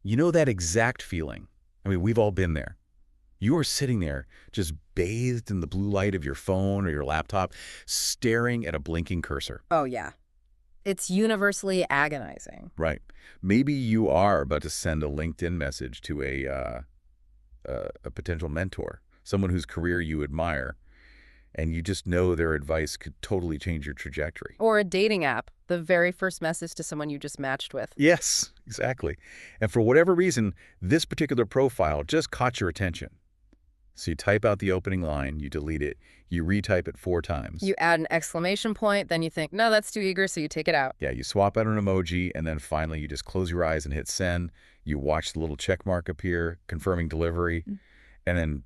You know that exact feeling. I mean, we've all been there. You are sitting there, just bathed in the blue light of your phone or your laptop, staring at a blinking cursor. Oh, yeah. It's universally agonizing. Right. Maybe you are about to send a LinkedIn message to a potential mentor, someone whose career you admire, and you just know their advice could totally change your trajectory. Or a dating app, the very first message to someone you just matched with. Yes, exactly. And for whatever reason, this particular profile just caught your attention. So you type out the opening line, you delete it, you retype it 4 times. You add an exclamation point, then you think, no, that's too eager, so you take it out. Yeah, you swap out an emoji, and then finally you just close your eyes and hit send. You watch the little check mark appear, confirming delivery, and then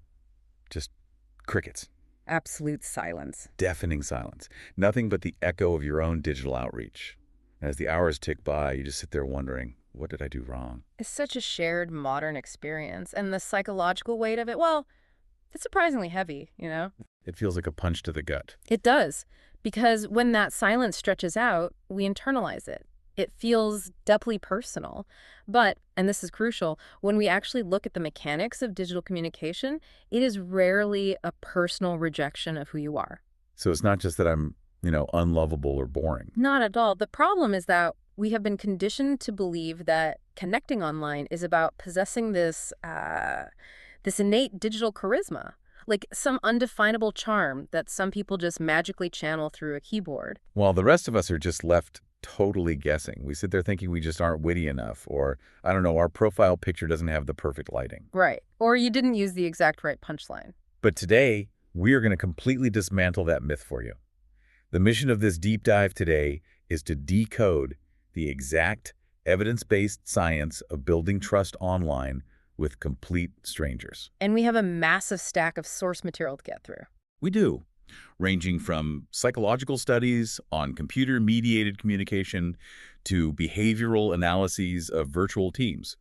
just crickets. Absolute silence. Deafening silence. Nothing but the echo of your own digital outreach. And as the hours tick by, you just sit there wondering, what did I do wrong? It's such a shared modern experience, and the psychological weight of it, well, it's surprisingly heavy, you know? It feels like a punch to the gut. It does, because when that silence stretches out, we internalize it. It feels deeply personal. But, and this is crucial, when we actually look at the mechanics of digital communication, it is rarely a personal rejection of who you are. So it's not just that I'm, unlovable or boring. Not at all. The problem is that we have been conditioned to believe that connecting online is about possessing this innate digital charisma, like some undefinable charm that some people just magically channel through a keyboard. While the rest of us are just left totally guessing. We sit there thinking we just aren't witty enough, or, I don't know, our profile picture doesn't have the perfect lighting. Right. Or you didn't use the exact right punchline. But today, we are going to completely dismantle that myth for you. The mission of this deep dive today is to decode the exact evidence-based science of building trust online with complete strangers. And we have a massive stack of source material to get through. We do, ranging from psychological studies on computer-mediated communication to behavioral analyses of virtual teams.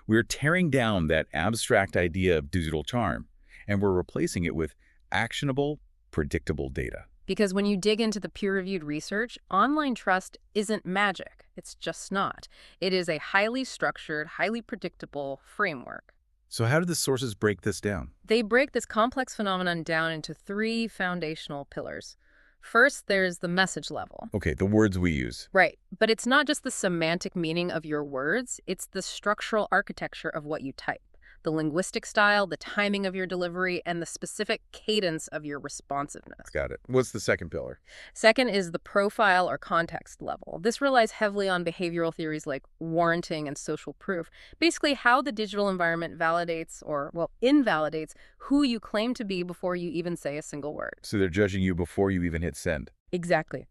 We're tearing down that abstract idea of digital charm, and we're replacing it with actionable, predictable data. Because when you dig into the peer-reviewed research, online trust isn't magic. It's just not. It is a highly structured, highly predictable framework. So how do the sources break this down? They break this complex phenomenon down into 3 foundational pillars. First, there's the message level. Okay, the words we use. Right, but it's not just the semantic meaning of your words, it's the structural architecture of what you type. The linguistic style, the timing of your delivery, and the specific cadence of your responsiveness. Got it. What's the second pillar? Second is the profile or context level. This relies heavily on behavioral theories like warranting and social proof. Basically, how the digital environment validates or, well, invalidates who you claim to be before you even say a single word. So they're judging you before you even hit send. Exactly.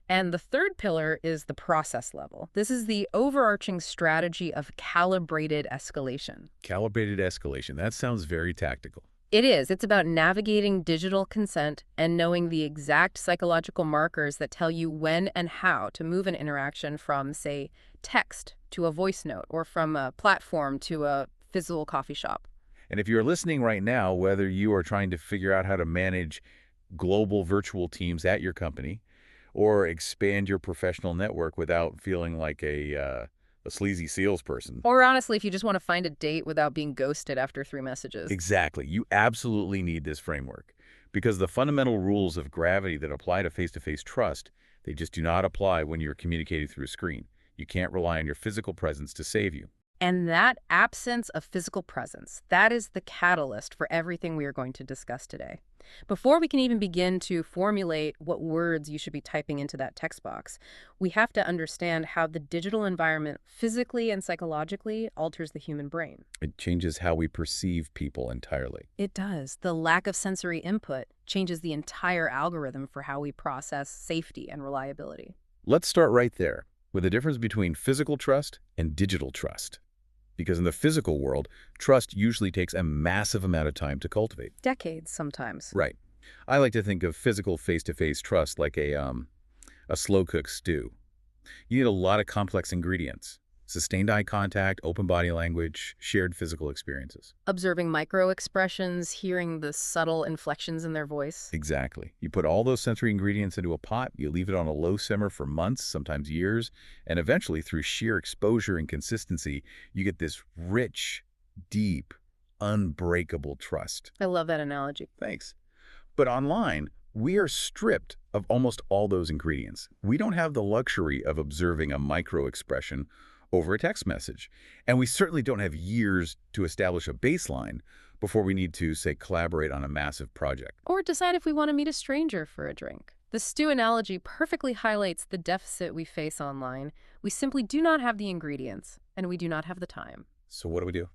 And the third pillar is the process level. This is the overarching strategy of calibrated escalation. Calibrated escalation. That sounds very tactical. It is. It's about navigating digital consent and knowing the exact psychological markers that tell you when and how to move an interaction from, say, text to a voice note or from a platform to a physical coffee shop. And if you're listening right now, whether you are trying to figure out how to manage global virtual teams at your company or expand your professional network without feeling like a sleazy salesperson. Or honestly, if you just want to find a date without being ghosted after 3 messages. Exactly. You absolutely need this framework because the fundamental rules of gravity that apply to face-to-face trust, they just do not apply when you're communicating through a screen. You can't rely on your physical presence to save you. And that absence of physical presence, that is the catalyst for everything we are going to discuss today. Before we can even begin to formulate what words you should be typing into that text box, we have to understand how the digital environment physically and psychologically alters the human brain. It changes how we perceive people entirely. It does. The lack of sensory input changes the entire algorithm for how we process safety and reliability. Let's start right there with the difference between physical trust and digital trust. Because in the physical world, trust usually takes a massive amount of time to cultivate. Decades, sometimes. Right. I like to think of physical face-to-face trust like a slow-cooked stew. You need a lot of complex ingredients. Sustained eye contact, open body language, shared physical experiences. Observing micro expressions, hearing the subtle inflections in their voice. Exactly. You put all those sensory ingredients into a pot, you leave it on a low simmer for months, sometimes years, and eventually, through sheer exposure and consistency, you get this rich, deep, unbreakable trust. I love that analogy. Thanks. But online, we are stripped of almost all those ingredients. We don't have the luxury of observing a micro expression over a text message. And we certainly don't have years to establish a baseline before we need to, say, collaborate on a massive project. Or decide if we want to meet a stranger for a drink. The stew analogy perfectly highlights the deficit we face online. We simply do not have the ingredients, and we do not have the time. So what do we do?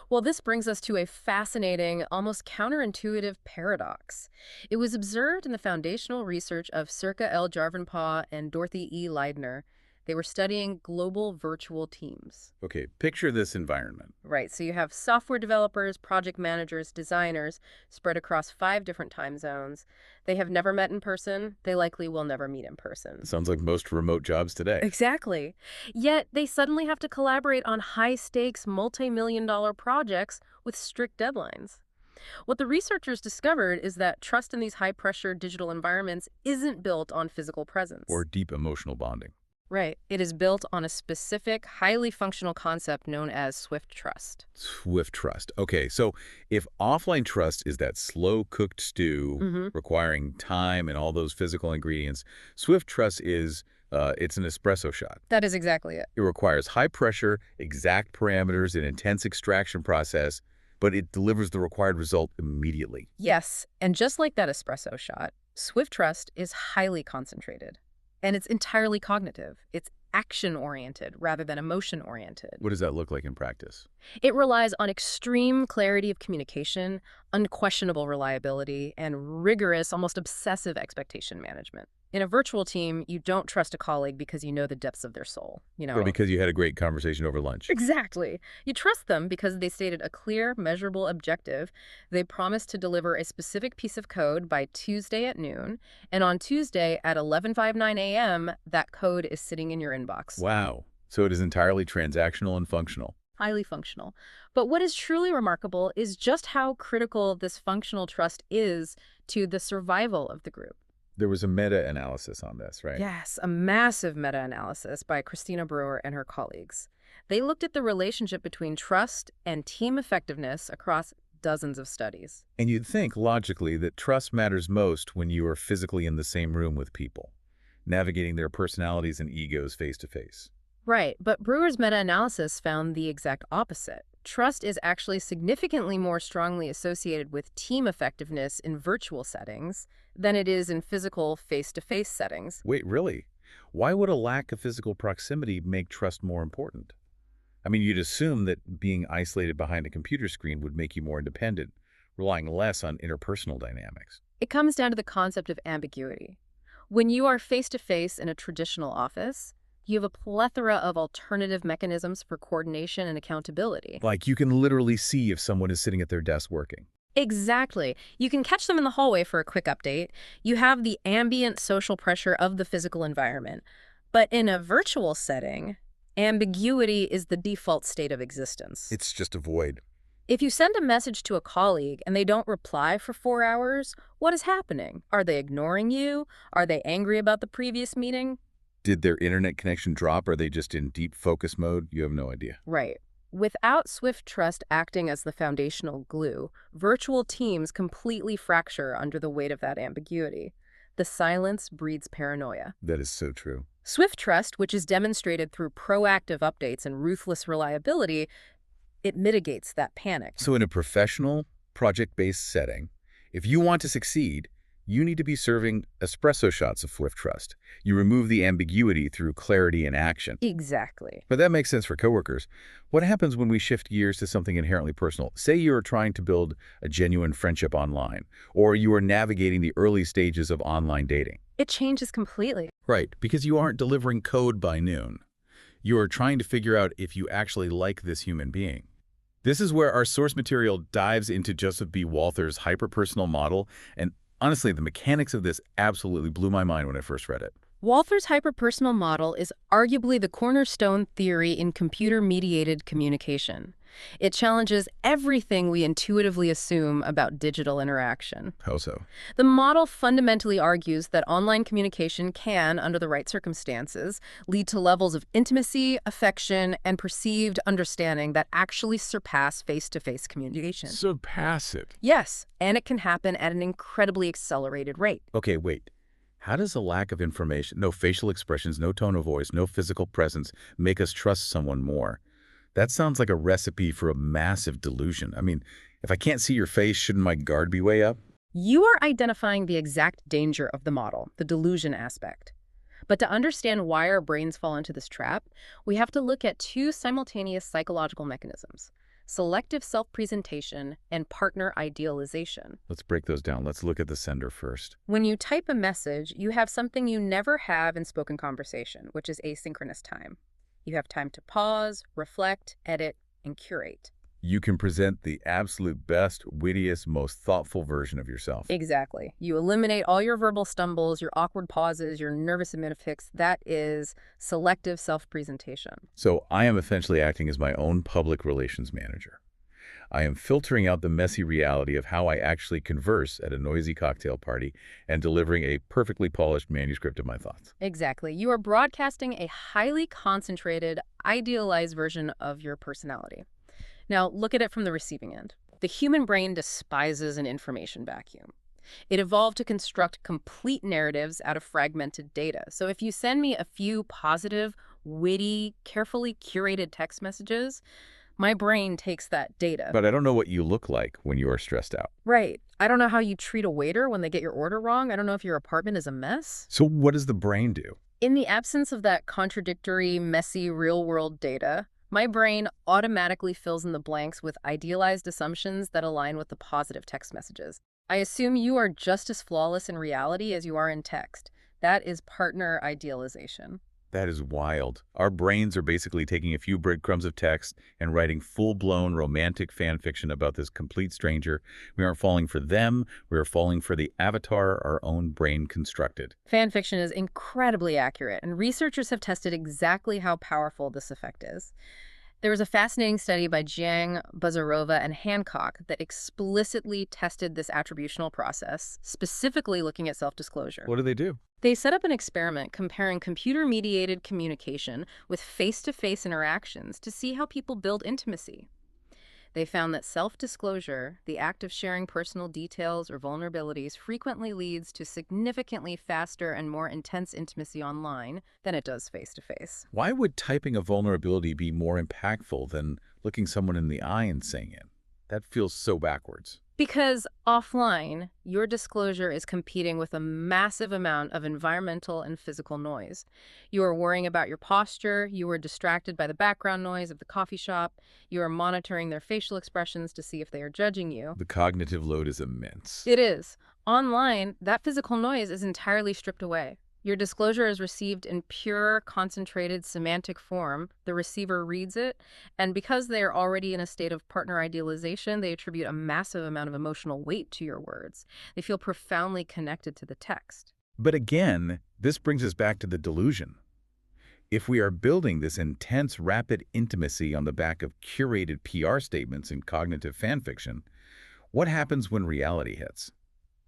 Well, this brings us to a fascinating, almost counterintuitive paradox. It was observed in the foundational research of Circa L. Jarvanpaa and Dorothy E. Leidner. They were studying global virtual teams. Okay, picture this environment. Right, so you have software developers, project managers, designers spread across 5 different time zones. They have never met in person. They likely will never meet in person. Sounds like most remote jobs today. Exactly. Yet they suddenly have to collaborate on high-stakes, multi-million-dollar projects with strict deadlines. What the researchers discovered is that trust in these high-pressure digital environments isn't built on physical presence. Or deep emotional bonding. Right. It is built on a specific, highly functional concept known as swift trust. Swift trust. Okay, so if offline trust is that slow-cooked stew requiring time and all those physical ingredients, swift trust is it's an espresso shot. That is exactly it. It requires high pressure, exact parameters, an intense extraction process, but it delivers the required result immediately. Yes, and just like that espresso shot, swift trust is highly concentrated. And it's entirely cognitive. It's action-oriented rather than emotion-oriented. What does that look like in practice? It relies on extreme clarity of communication, unquestionable reliability, and rigorous, almost obsessive expectation management. In a virtual team, you don't trust a colleague because you know the depths of their soul. Or because you had a great conversation over lunch. Exactly. You trust them because they stated a clear, measurable objective. They promised to deliver a specific piece of code by Tuesday at noon, and on Tuesday at 11:59 a.m., that code is sitting in your inbox. Wow. So it is entirely transactional and functional. Highly functional. But what is truly remarkable is just how critical this functional trust is to the survival of the group. There was a meta-analysis on this, right? Yes, a massive meta-analysis by Christina Brewer and her colleagues. They looked at the relationship between trust and team effectiveness across dozens of studies. And you'd think, logically, that trust matters most when you are physically in the same room with people, navigating their personalities and egos face to face. Right, but Brewer's meta-analysis found the exact opposite. Trust is actually significantly more strongly associated with team effectiveness in virtual settings than it is in physical face-to-face settings. Wait, really? Why would a lack of physical proximity make trust more important? I mean, you'd assume that being isolated behind a computer screen would make you more independent, relying less on interpersonal dynamics. It comes down to the concept of ambiguity. When you are face-to-face in a traditional office, you have a plethora of alternative mechanisms for coordination and accountability. Like you can literally see if someone is sitting at their desk working. Exactly. You can catch them in the hallway for a quick update. You have the ambient social pressure of the physical environment. But in a virtual setting, ambiguity is the default state of existence. It's just a void. If you send a message to a colleague and they don't reply for 4 hours, what is happening? Are they ignoring you? Are they angry about the previous meeting? Did their internet connection drop? Are they just in deep focus mode? You have no idea. Right. Without swift trust acting as the foundational glue, virtual teams completely fracture under the weight of that ambiguity. The silence breeds paranoia. That is so true. Swift trust, which is demonstrated through proactive updates and ruthless reliability, it mitigates that panic. So in a professional, project-based setting, if you want to succeed, you need to be serving espresso shots of swift trust. You remove the ambiguity through clarity and action. Exactly. But that makes sense for coworkers. What happens when we shift gears to something inherently personal? Say you are trying to build a genuine friendship online, or you are navigating the early stages of online dating. It changes completely. Right, because you aren't delivering code by noon. You are trying to figure out if you actually like this human being. This is where our source material dives into Joseph B. Walther's hyperpersonal model, and honestly, the mechanics of this absolutely blew my mind when I first read it. Walther's hyperpersonal model is arguably the cornerstone theory in computer-mediated communication. It challenges everything we intuitively assume about digital interaction. How so? The model fundamentally argues that online communication can, under the right circumstances, lead to levels of intimacy, affection, and perceived understanding that actually surpass face-to-face communication. Surpass it. Yes, and it can happen at an incredibly accelerated rate. Okay, wait. How does a lack of information, no facial expressions, no tone of voice, no physical presence, make us trust someone more? That sounds like a recipe for a massive delusion. I mean, if I can't see your face, shouldn't my guard be way up? You are identifying the exact danger of the model, the delusion aspect. But to understand why our brains fall into this trap, we have to look at two simultaneous psychological mechanisms: selective self-presentation and partner idealization. Let's break those down. Let's look at the sender first. When you type a message, you have something you never have in spoken conversation, which is asynchronous time. You have time to pause, reflect, edit, and curate. You can present the absolute best, wittiest, most thoughtful version of yourself. Exactly. You eliminate all your verbal stumbles, your awkward pauses, your nervous mimics. That is selective self-presentation. So I am essentially acting as my own public relations manager. I am filtering out the messy reality of how I actually converse at a noisy cocktail party and delivering a perfectly polished manuscript of my thoughts. Exactly. You are broadcasting a highly concentrated, idealized version of your personality. Now, look at it from the receiving end. The human brain despises an information vacuum. It evolved to construct complete narratives out of fragmented data. So if you send me a few positive, witty, carefully curated text messages, my brain takes that data. But I don't know what you look like when you are stressed out. Right. I don't know how you treat a waiter when they get your order wrong. I don't know if your apartment is a mess. So what does the brain do? In the absence of that contradictory, messy, real-world data, my brain automatically fills in the blanks with idealized assumptions that align with the positive text messages. I assume you are just as flawless in reality as you are in text. That is partner idealization. That is wild. Our brains are basically taking a few breadcrumbs of text and writing full-blown romantic fan fiction about this complete stranger. We aren't falling for them. We are falling for the avatar our own brain constructed. Fan fiction is incredibly accurate, and researchers have tested exactly how powerful this effect is. There was a fascinating study by Jiang, Bazarova, and Hancock that explicitly tested this attributional process, specifically looking at self-disclosure. What do they do? They set up an experiment comparing computer-mediated communication with face-to-face interactions to see how people build intimacy. They found that self-disclosure, the act of sharing personal details or vulnerabilities, frequently leads to significantly faster and more intense intimacy online than it does face-to-face. Why would typing a vulnerability be more impactful than looking someone in the eye and saying it? That feels so backwards. Because offline, your disclosure is competing with a massive amount of environmental and physical noise. You are worrying about your posture, you are distracted by the background noise of the coffee shop, you are monitoring their facial expressions to see if they are judging you. The cognitive load is immense. It is. Online, that physical noise is entirely stripped away. Your disclosure is received in pure, concentrated semantic form. The receiver reads it, and because they are already in a state of partner idealization, they attribute a massive amount of emotional weight to your words. They feel profoundly connected to the text. But again, this brings us back to the delusion. If we are building this intense, rapid intimacy on the back of curated PR statements and cognitive fan fiction, what happens when reality hits?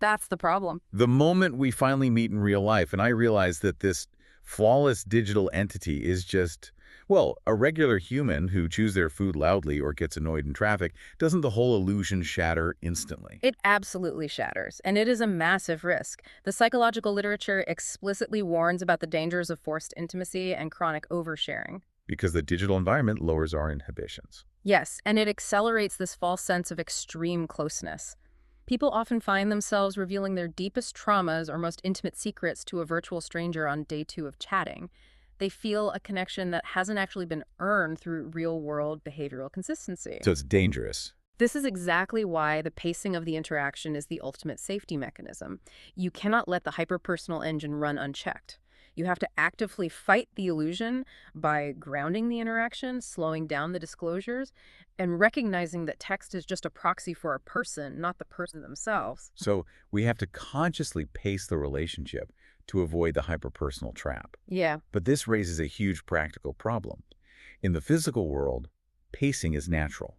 That's the problem. The moment we finally meet in real life and I realize that this flawless digital entity is just, well, a regular human who chews their food loudly or gets annoyed in traffic, doesn't the whole illusion shatter instantly? It absolutely shatters, and it is a massive risk. The psychological literature explicitly warns about the dangers of forced intimacy and chronic oversharing. Because the digital environment lowers our inhibitions. Yes, and it accelerates this false sense of extreme closeness. People often find themselves revealing their deepest traumas or most intimate secrets to a virtual stranger on day 2 of chatting. They feel a connection that hasn't actually been earned through real-world behavioral consistency. So it's dangerous. This is exactly why the pacing of the interaction is the ultimate safety mechanism. You cannot let the hyperpersonal engine run unchecked. You have to actively fight the illusion by grounding the interaction, slowing down the disclosures, and recognizing that text is just a proxy for a person, not the person themselves. So we have to consciously pace the relationship, to avoid the hyperpersonal trap. Yeah. But this raises a huge practical problem. In the physical world, pacing is natural.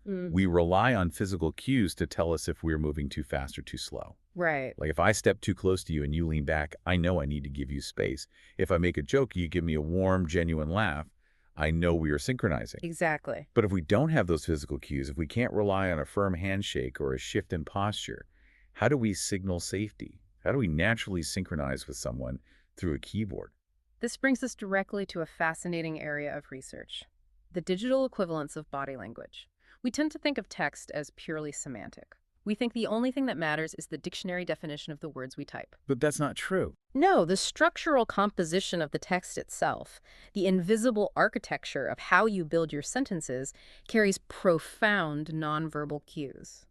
Mm. We rely on physical cues to tell us if we're moving too fast or too slow. Right. Like if I step too close to you and you lean back, I know I need to give you space. If I make a joke, you give me a warm, genuine laugh, I know we are synchronizing. Exactly. But if we don't have those physical cues, if we can't rely on a firm handshake or a shift in posture, how do we signal safety? How do we naturally synchronize with someone through a keyboard? This brings us directly to a fascinating area of research, the digital equivalence of body language. We tend to think of text as purely semantic. We think the only thing that matters is the dictionary definition of the words we type. But that's not true. No, the structural composition of the text itself, the invisible architecture of how you build your sentences, carries profound nonverbal cues.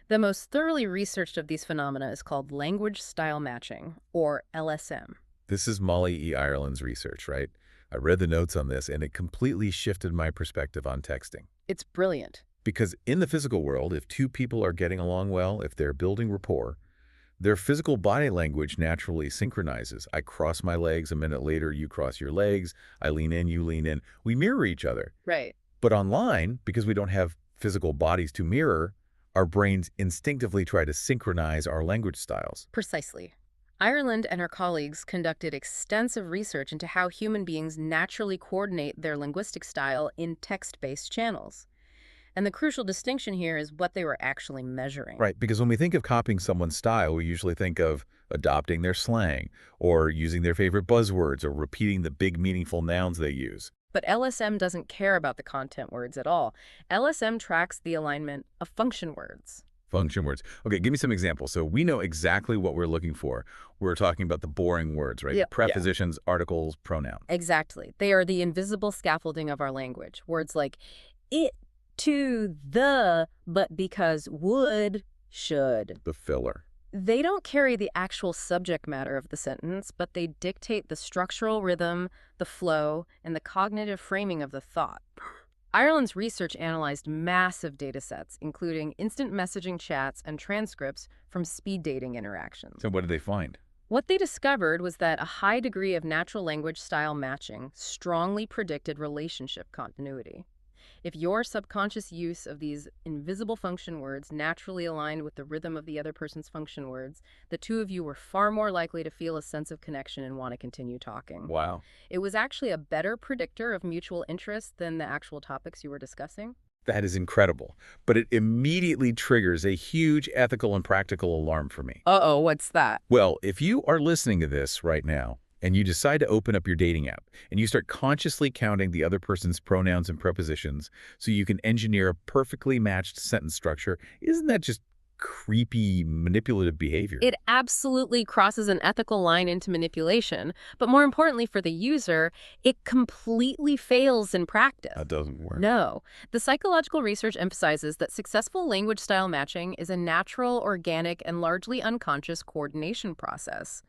The most thoroughly researched of these phenomena is called language style matching, or LSM. This is Molly E. Ireland's research, right? I read the notes on this, and it completely shifted my perspective on texting. It's brilliant. Because in the physical world, if two people are getting along well, if they're building rapport, their physical body language naturally synchronizes. I cross my legs, a minute later, you cross your legs, I lean in, you lean in. We mirror each other. Right. But online, because we don't have physical bodies to mirror, our brains instinctively try to synchronize our language styles. Precisely. Ireland and her colleagues conducted extensive research into how human beings naturally coordinate their linguistic style in text-based channels. And the crucial distinction here is what they were actually measuring. Right, because when we think of copying someone's style, we usually think of adopting their slang, or using their favorite buzzwords, or repeating the big meaningful nouns they use. But LSM doesn't care about the content words at all. LSM tracks the alignment of function words. Function words. Okay, give me some examples. So we know exactly what we're looking for. We're talking about the boring words, right? Yeah. Prepositions, articles, pronouns. Exactly. They are the invisible scaffolding of our language. Words like it, to, the, but, because, would, should. The filler. They don't carry the actual subject matter of the sentence, but they dictate the structural rhythm, the flow, and the cognitive framing of the thought. Ireland's research analyzed massive data sets, including instant messaging chats and transcripts from speed dating interactions. So what did they find? What they discovered was that a high degree of natural language style matching strongly predicted relationship continuity. If your subconscious use of these invisible function words naturally aligned with the rhythm of the other person's function words, the two of you were far more likely to feel a sense of connection and want to continue talking. Wow. It was actually a better predictor of mutual interest than the actual topics you were discussing. That is incredible. But it immediately triggers a huge ethical and practical alarm for me. Uh-oh, what's that? Well, if you are listening to this right now, and you decide to open up your dating app, and you start consciously counting the other person's pronouns and prepositions so you can engineer a perfectly matched sentence structure, isn't that just creepy, manipulative behavior? It absolutely crosses an ethical line into manipulation, but more importantly for the user, it completely fails in practice. That doesn't work. No. The psychological research emphasizes that successful language style matching is a natural, organic, and largely unconscious coordination process.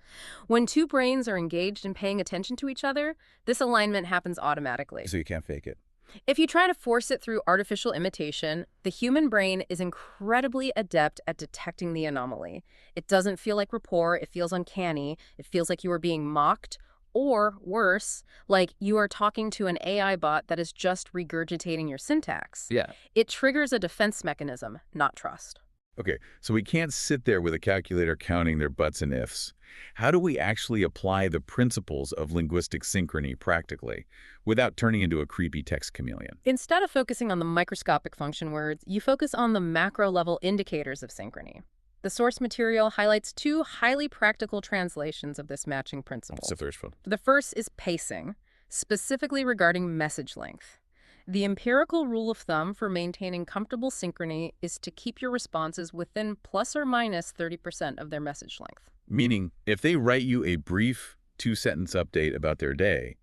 When two brains are engaged in paying attention to each other, this alignment happens automatically. So you can't fake it. If you try to force it through artificial imitation, the human brain is incredibly adept at detecting the anomaly. It doesn't feel like rapport, it feels uncanny, it feels like you are being mocked, or worse, like you are talking to an AI bot that is just regurgitating your syntax. Yeah. It triggers a defense mechanism, not trust. Okay, so we can't sit there with a calculator counting their buts and ifs. How do we actually apply the principles of linguistic synchrony practically without turning into a creepy text chameleon? Instead of focusing on the microscopic function words, you focus on the macro-level indicators of synchrony. The source material highlights two highly practical translations of this matching principle. What's the first one? The first is pacing, specifically regarding message length. The empirical rule of thumb for maintaining comfortable synchrony is to keep your responses within plus or minus 30% of their message length. Meaning, if they write you a brief two-sentence update about their day,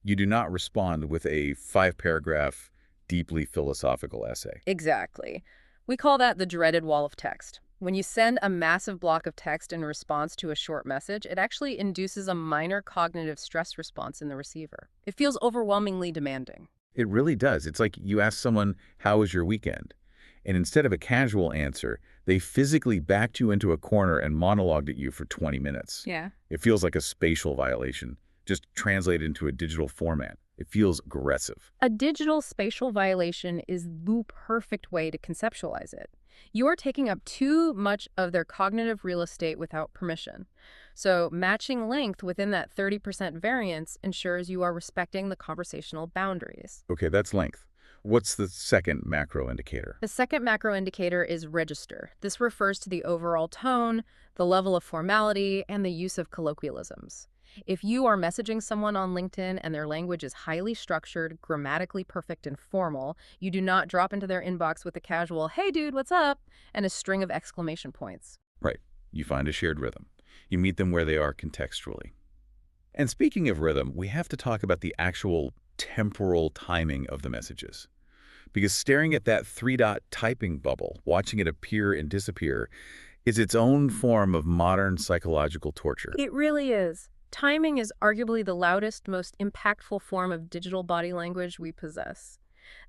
you do not respond with a 5-paragraph, deeply philosophical essay. Exactly. We call that the dreaded wall of text. When you send a massive block of text in response to a short message, it actually induces a minor cognitive stress response in the receiver. It feels overwhelmingly demanding. It really does. It's like you ask someone, how was your weekend? And instead of a casual answer, they physically backed you into a corner and monologued at you for 20 minutes. Yeah. It feels like a spatial violation, just translated into a digital format. It feels aggressive. A digital spatial violation is the perfect way to conceptualize it. You're taking up too much of their cognitive real estate without permission. So matching length within that 30% variance ensures you are respecting the conversational boundaries. Okay, that's length. What's the second macro indicator? The second macro indicator is register. This refers to the overall tone, the level of formality, and the use of colloquialisms. If you are messaging someone on LinkedIn and their language is highly structured, grammatically perfect, and formal, you do not drop into their inbox with a casual, "Hey dude, what's up?" and a string of exclamation points. Right. You find a shared rhythm. You meet them where they are contextually. And speaking of rhythm, we have to talk about the actual temporal timing of the messages. Because staring at that three-dot typing bubble, watching it appear and disappear, is its own form of modern psychological torture. It really is. Timing is arguably the loudest, most impactful form of digital body language we possess.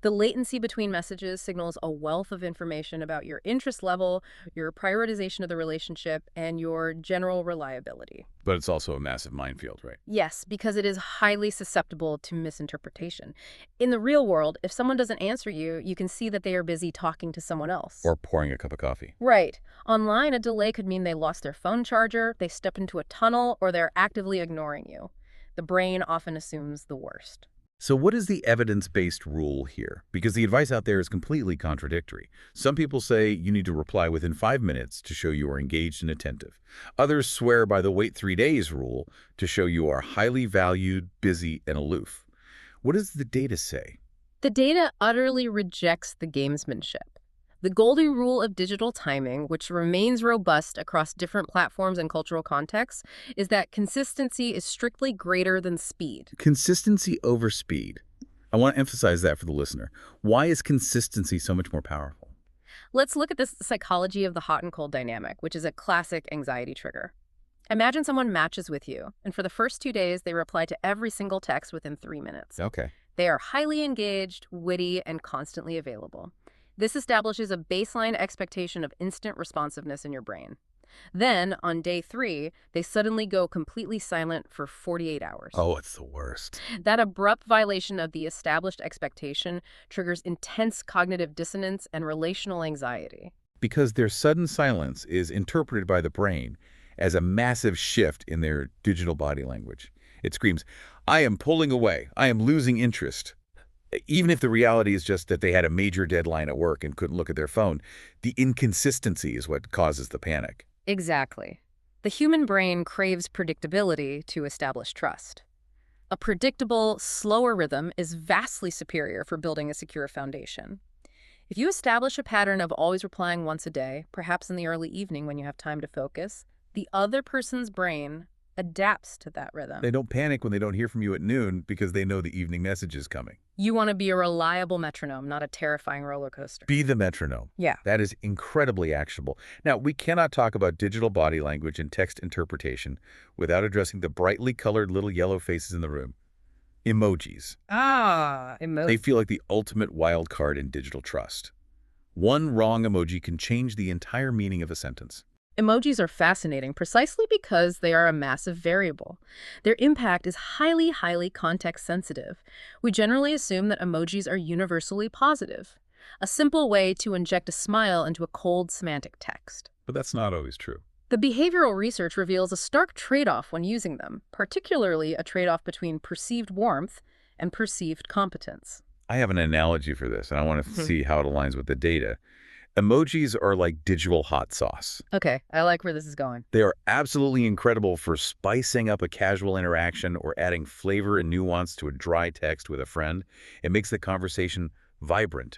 The latency between messages signals a wealth of information about your interest level, your prioritization of the relationship, and your general reliability. But it's also a massive minefield, right? Yes, because it is highly susceptible to misinterpretation. In the real world, if someone doesn't answer you, you can see that they are busy talking to someone else. Or pouring a cup of coffee. Right. Online, a delay could mean they lost their phone charger, they stepped into a tunnel, or they're actively ignoring you. The brain often assumes the worst. So what is the evidence-based rule here? Because the advice out there is completely contradictory. Some people say you need to reply within 5 minutes to show you are engaged and attentive. Others swear by the wait 3 days rule to show you are highly valued, busy, and aloof. What does the data say? The data utterly rejects the gamesmanship. The golden rule of digital timing, which remains robust across different platforms and cultural contexts, is that consistency is strictly greater than speed. Consistency over speed. I want to emphasize that for the listener. Why is consistency so much more powerful? Let's look at the psychology of the hot and cold dynamic, which is a classic anxiety trigger. Imagine someone matches with you, and for the first 2 days, they reply to every single text within 3 minutes. Okay. They are highly engaged, witty, and constantly available. This establishes a baseline expectation of instant responsiveness in your brain. Then, on day 3, they suddenly go completely silent for 48 hours. Oh, it's the worst. That abrupt violation of the established expectation triggers intense cognitive dissonance and relational anxiety. Because their sudden silence is interpreted by the brain as a massive shift in their digital body language. It screams, "I am pulling away. I am losing interest." Even if the reality is just that they had a major deadline at work and couldn't look at their phone, the inconsistency is what causes the panic. Exactly. The human brain craves predictability to establish trust. A predictable, slower rhythm is vastly superior for building a secure foundation. If you establish a pattern of always replying once a day, perhaps in the early evening when you have time to focus, the other person's brain adapts to that rhythm. They don't panic when they don't hear from you at noon because they know the evening message is coming. You want to be a reliable metronome, not a terrifying roller coaster. Be the metronome. Yeah. That is incredibly actionable. Now, we cannot talk about digital body language and text interpretation without addressing the brightly colored little yellow faces in the room. Emojis. They feel like the ultimate wild card in digital trust. One wrong emoji can change the entire meaning of a sentence. Emojis are fascinating precisely because they are a massive variable. Their impact is highly context sensitive. We generally assume that emojis are universally positive, a simple way to inject a smile into a cold semantic text. But that's not always true. The behavioral research reveals a stark trade-off when using them, particularly a trade-off between perceived warmth and perceived competence. I have an analogy for this, and I want to see how it aligns with the data. Emojis are like digital hot sauce. Okay, I like where this is going. They are absolutely incredible for spicing up a casual interaction or adding flavor and nuance to a dry text with a friend. It makes the conversation vibrant.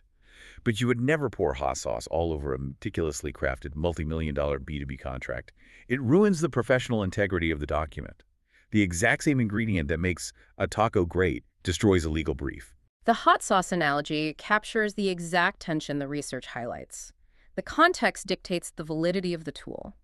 But you would never pour hot sauce all over a meticulously crafted multi-million-dollar B2B contract. It ruins the professional integrity of the document. The exact same ingredient that makes a taco great destroys a legal brief. The hot sauce analogy captures the exact tension the research highlights. The context dictates the validity of the tool.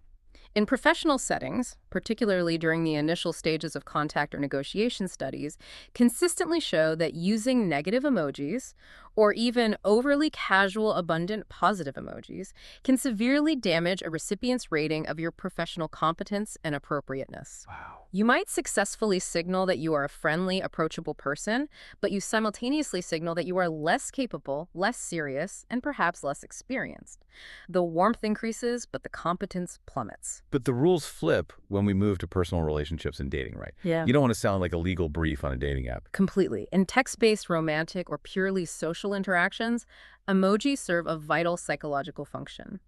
In professional settings, particularly during the initial stages of contact or negotiation studies, consistently show that using negative emojis or even overly casual, abundant positive emojis can severely damage a recipient's rating of your professional competence and appropriateness. Wow. You might successfully signal that you are a friendly, approachable person, but you simultaneously signal that you are less capable, less serious, and perhaps less experienced. The warmth increases, but the competence plummets. But the rules flip when we move to personal relationships and dating, right? Yeah. You don't want to sound like a legal brief on a dating app. Completely. In text-based romantic or purely social interactions, emojis serve a vital psychological function.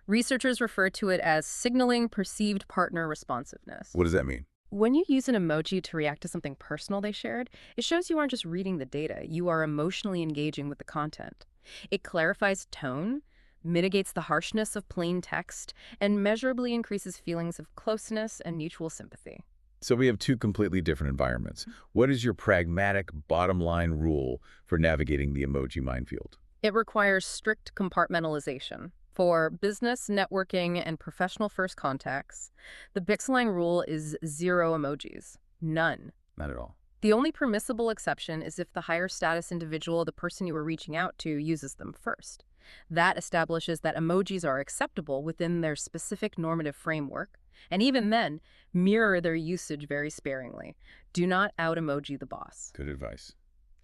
Researchers refer to it as signaling perceived partner responsiveness. What does that mean? When you use an emoji to react to something personal they shared, it shows you aren't just reading the data, you are emotionally engaging with the content. It clarifies tone, mitigates the harshness of plain text, and measurably increases feelings of closeness and mutual sympathy. So we have two completely different environments. What is your pragmatic bottom line rule for navigating the emoji minefield? It requires strict compartmentalization. For business, networking, and professional first contacts, the baseline rule is 0 emojis. None. Not at all. The only permissible exception is if the higher status individual, the person you are reaching out to, uses them first. That establishes that emojis are acceptable within their specific normative framework, and even then, mirror their usage very sparingly. Do not out-emoji the boss. Good advice.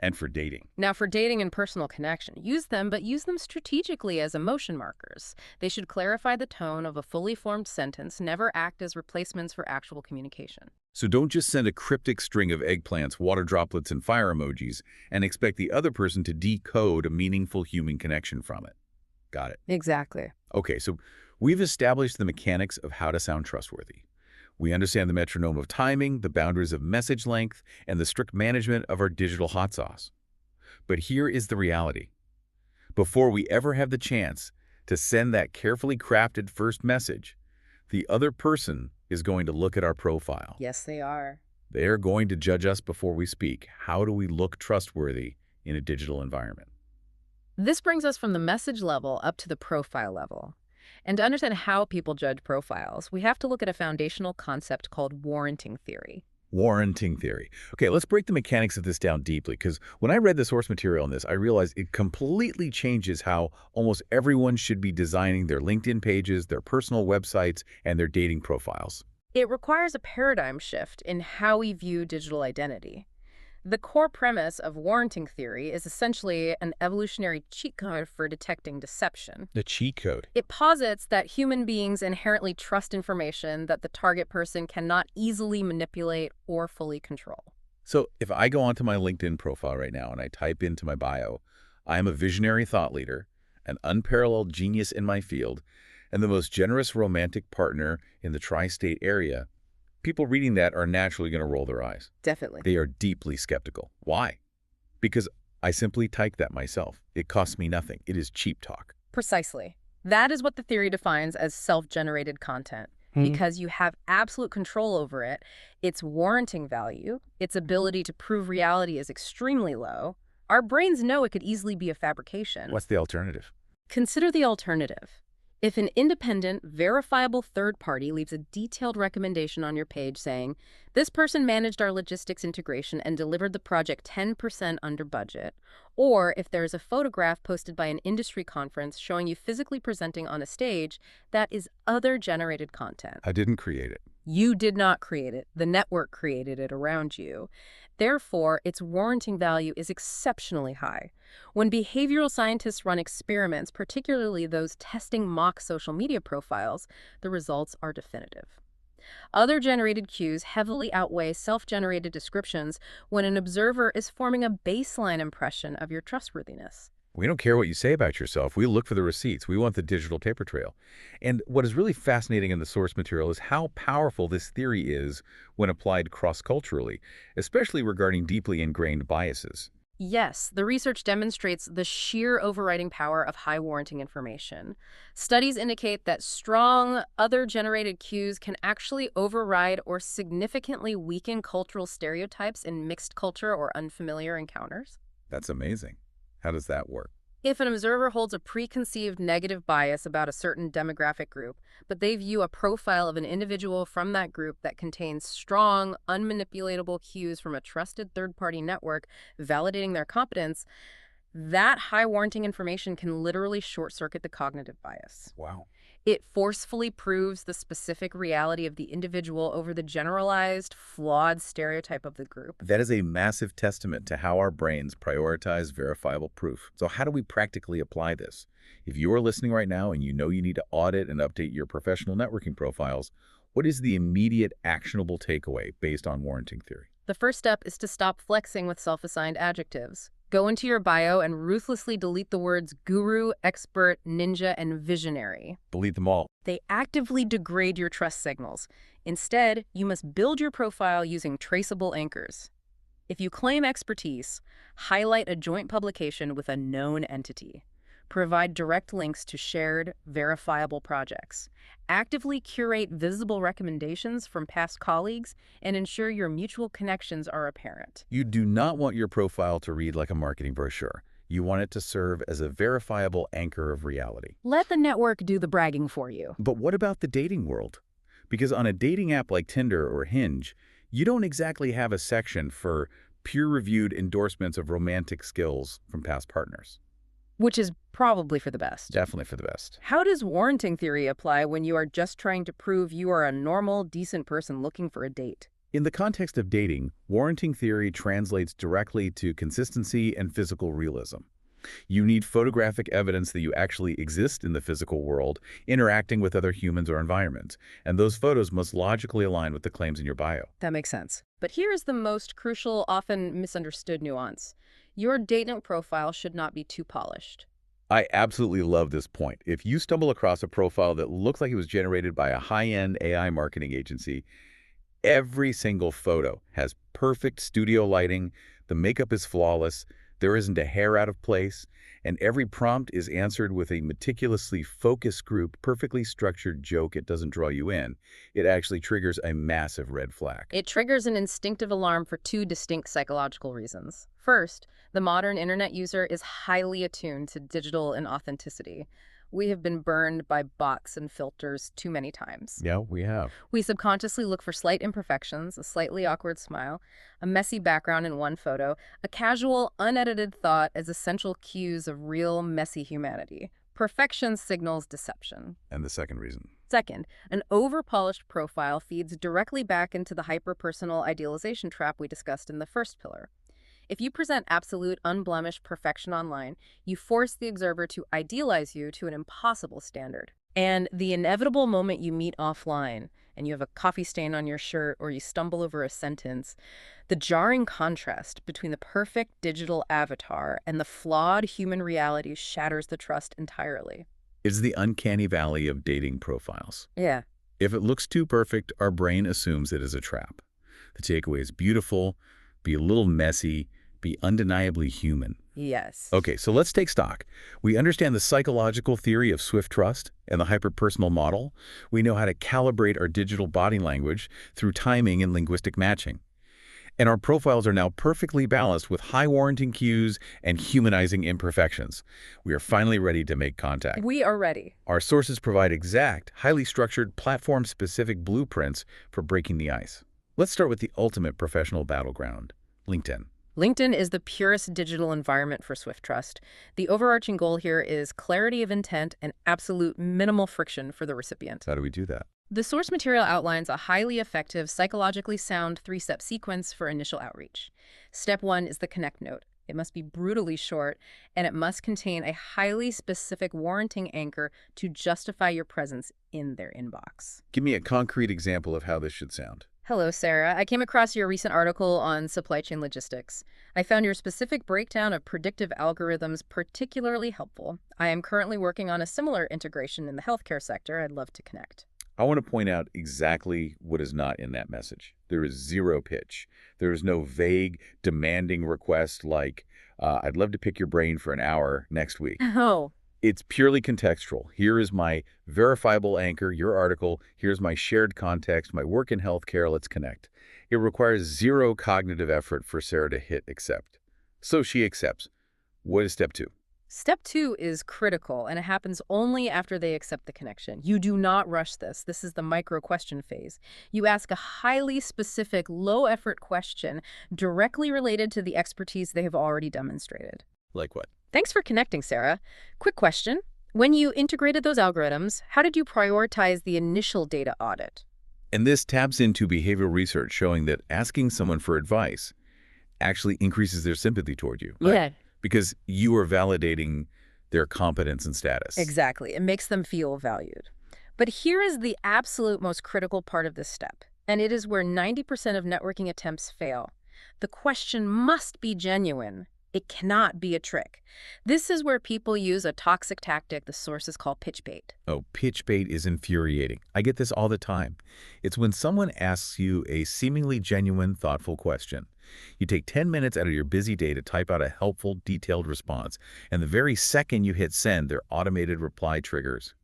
And for dating. Now, for dating and personal connection, use them, but use them strategically as emotion markers. They should clarify the tone of a fully formed sentence, never act as replacements for actual communication. So don't just send a cryptic string of eggplants, water droplets, and fire emojis and expect the other person to decode a meaningful human connection from it. Got it. Exactly. Okay, so we've established the mechanics of how to sound trustworthy. We understand the metronome of timing, the boundaries of message length, and the strict management of our digital hot sauce. But here is the reality. Before we ever have the chance to send that carefully crafted first message, the other person is going to look at our profile. Yes, they are. They're going to judge us before we speak. How do we look trustworthy in a digital environment? This brings us from the message level up to the profile level. And to understand how people judge profiles, we have to look at a foundational concept called warranting theory. Warranting theory. Okay, let's break the mechanics of this down deeply, because when I read the source material on this, I realized it completely changes how almost everyone should be designing their LinkedIn pages, their personal websites, and their dating profiles. It requires a paradigm shift in how we view digital identity. The core premise of warranting theory is essentially an evolutionary cheat code for detecting deception. The cheat code. It posits that human beings inherently trust information that the target person cannot easily manipulate or fully control. So if I go onto my LinkedIn profile right now and I type into my bio, I am a visionary thought leader, an unparalleled genius in my field, and the most generous romantic partner in the tri-state area, people reading that are naturally going to roll their eyes. Definitely. They are deeply skeptical. Why? Because I simply typed that myself. It costs me nothing. It is cheap talk. Precisely. That is what the theory defines as self-generated content. Because you have absolute control over it, its warranting value, its ability to prove reality is extremely low. Our brains know it could easily be a fabrication. What's the alternative? Consider the alternative. If an independent, verifiable third party leaves a detailed recommendation on your page saying, this person managed our logistics integration and delivered the project 10% under budget, or if there is a photograph posted by an industry conference showing you physically presenting on a stage, that is other-generated content. I didn't create it. You did not create it. The network created it around you. Therefore, its warranting value is exceptionally high. When behavioral scientists run experiments, particularly those testing mock social media profiles, the results are definitive. Other-generated cues heavily outweigh self-generated descriptions when an observer is forming a baseline impression of your trustworthiness. We don't care what you say about yourself. We look for the receipts. We want the digital paper trail. And what is really fascinating in the source material is how powerful this theory is when applied cross-culturally, especially regarding deeply ingrained biases. Yes, the research demonstrates the sheer overriding power of high warranting information. Studies indicate that strong, other-generated cues can actually override or significantly weaken cultural stereotypes in mixed culture or unfamiliar encounters. That's amazing. How does that work? If an observer holds a preconceived negative bias about a certain demographic group, but they view a profile of an individual from that group that contains strong, unmanipulatable cues from a trusted third-party network validating their competence, That high warranting information can literally short-circuit the cognitive bias. Wow. It forcefully proves the specific reality of the individual over the generalized, flawed stereotype of the group. That is a massive testament to how our brains prioritize verifiable proof. So how do we practically apply this? If you are listening right now and you know you need to audit and update your professional networking profiles, what is the immediate actionable takeaway based on warranting theory? The first step is to stop flexing with self-assigned adjectives. Go into your bio and ruthlessly delete the words guru, expert, ninja, and visionary. Delete them all. They actively degrade your trust signals. Instead, you must build your profile using traceable anchors. If you claim expertise, highlight a joint publication with a known entity. Provide direct links to shared, verifiable projects. Actively curate visible recommendations from past colleagues and ensure your mutual connections are apparent. You do not want your profile to read like a marketing brochure. You want it to serve as a verifiable anchor of reality. Let the network do the bragging for you. But what about the dating world? Because on a dating app like Tinder or Hinge, you don't exactly have a section for peer-reviewed endorsements of romantic skills from past partners. Which is probably for the best. Definitely for the best. How does warranting theory apply when you are just trying to prove you are a normal, decent person looking for a date? In the context of dating, warranting theory translates directly to consistency and physical realism. You need photographic evidence that you actually exist in the physical world, interacting with other humans or environments, and those photos must logically align with the claims in your bio. That makes sense. But here is the most crucial, often misunderstood nuance. Your dating profile should not be too polished. I absolutely love this point. If you stumble across a profile that looks like it was generated by a high-end AI marketing agency, every single photo has perfect studio lighting, the makeup is flawless, there isn't a hair out of place, and every prompt is answered with a meticulously focus group, perfectly structured joke. It doesn't draw you in. It actually triggers a massive red flag. It triggers an instinctive alarm for two distinct psychological reasons. First, the modern internet user is highly attuned to digital inauthenticity. We have been burned by bots and filters too many times. Yeah, we have. We subconsciously look for slight imperfections, a slightly awkward smile, a messy background in one photo, a casual, unedited thought as essential cues of real, messy humanity. Perfection signals deception. And the second reason? Second, an over-polished profile feeds directly back into the hyper-personal idealization trap we discussed in the first pillar. If you present absolute, unblemished perfection online, you force the observer to idealize you to an impossible standard. And the inevitable moment you meet offline, and you have a coffee stain on your shirt or you stumble over a sentence, the jarring contrast between the perfect digital avatar and the flawed human reality shatters the trust entirely. It's the uncanny valley of dating profiles. Yeah. If it looks too perfect, our brain assumes it is a trap. The takeaway is beautiful, be a little messy, be undeniably human. Yes. Okay, so let's take stock. We understand the psychological theory of swift trust and the hyperpersonal model. We know how to calibrate our digital body language through timing and linguistic matching. And our profiles are now perfectly balanced with high warranting cues and humanizing imperfections. We are finally ready to make contact. We are ready. Our sources provide exact, highly structured, platform-specific blueprints for breaking the ice. Let's start with the ultimate professional battleground, LinkedIn. LinkedIn is the purest digital environment for swift trust. The overarching goal here is clarity of intent and absolute minimal friction for the recipient. How do we do that? The source material outlines a highly effective, psychologically sound three-step sequence for initial outreach. Step 1 is the connect note. It must be brutally short, and it must contain a highly specific warranting anchor to justify your presence in their inbox. Give me a concrete example of how this should sound. Hello, Sarah. I came across your recent article on supply chain logistics. I found your specific breakdown of predictive algorithms particularly helpful. I am currently working on a similar integration in the healthcare sector. I'd love to connect. I want to point out exactly what is not in that message. There is zero pitch. There is no vague, demanding request like, I'd love to pick your brain for an hour next week. Oh. It's purely contextual. Here is my verifiable anchor, your article. Here's my shared context, my work in healthcare. Let's connect. It requires zero cognitive effort for Sarah to hit accept. So she accepts. What is step 2? Step 2 is critical, and it happens only after they accept the connection. You do not rush this. This is the micro-question phase. You ask a highly specific, low-effort question directly related to the expertise they have already demonstrated. Like what? Thanks for connecting, Sarah. Quick question. When you integrated those algorithms, how did you prioritize the initial data audit? And this taps into behavioral research showing that asking someone for advice actually increases their sympathy toward you. Right. Yeah, Because you are validating their competence and status. exactly. It makes them feel valued. But here is the absolute most critical part of this step, and it is where 90% of networking attempts fail. The question must be genuine. It cannot be a trick. This is where people use a toxic tactic the sources call pitch bait. Oh, pitch bait is infuriating. I get this all the time. It's when someone asks you a seemingly genuine, thoughtful question. You take 10 minutes out of your busy day to type out a helpful, detailed response, and the very second you hit send, their automated reply triggers.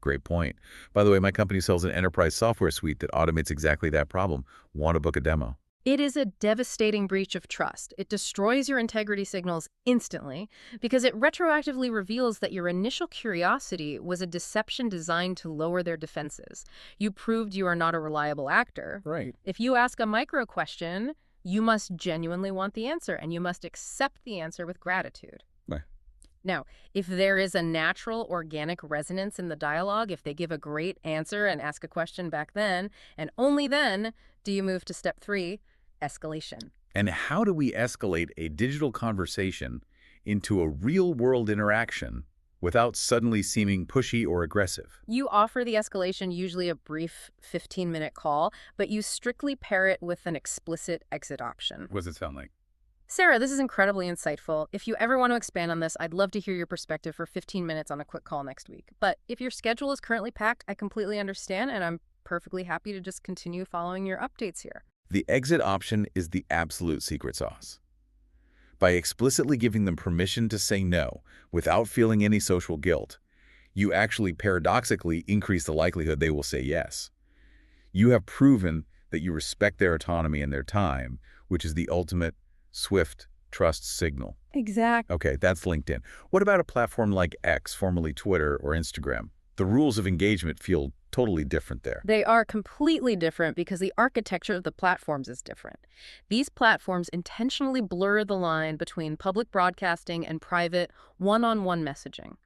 Great point. By the way, my company sells an enterprise software suite that automates exactly that problem. Want to book a demo? It is a devastating breach of trust. It destroys your integrity signals instantly because it retroactively reveals that your initial curiosity was a deception designed to lower their defenses. You proved you are not a reliable actor. Right. If you ask a micro question, you must genuinely want the answer, and you must accept the answer with gratitude. Right. Now, if there is a natural, organic resonance in the dialogue, if they give a great answer and ask a question back then, and only then do you move to step 3, escalation. And how do we escalate a digital conversation into a real-world interaction without suddenly seeming pushy or aggressive? You offer the escalation, usually a brief 15-minute call, but you strictly pair it with an explicit exit option. What does it sound like? Sarah, this is incredibly insightful. If you ever want to expand on this, I'd love to hear your perspective for 15 minutes on a quick call next week. But if your schedule is currently packed, I completely understand, and I'm perfectly happy to just continue following your updates here. The exit option is the absolute secret sauce. By explicitly giving them permission to say no without feeling any social guilt, you actually paradoxically increase the likelihood they will say yes. You have proven that you respect their autonomy and their time, which is the ultimate swift trust signal. Exactly. Okay, that's LinkedIn. What about a platform like X, formerly Twitter or Instagram? The rules of engagement feel totally different there. They are completely different because the architecture of the platforms is different. These platforms intentionally blur the line between public broadcasting and private, one-on-one messaging.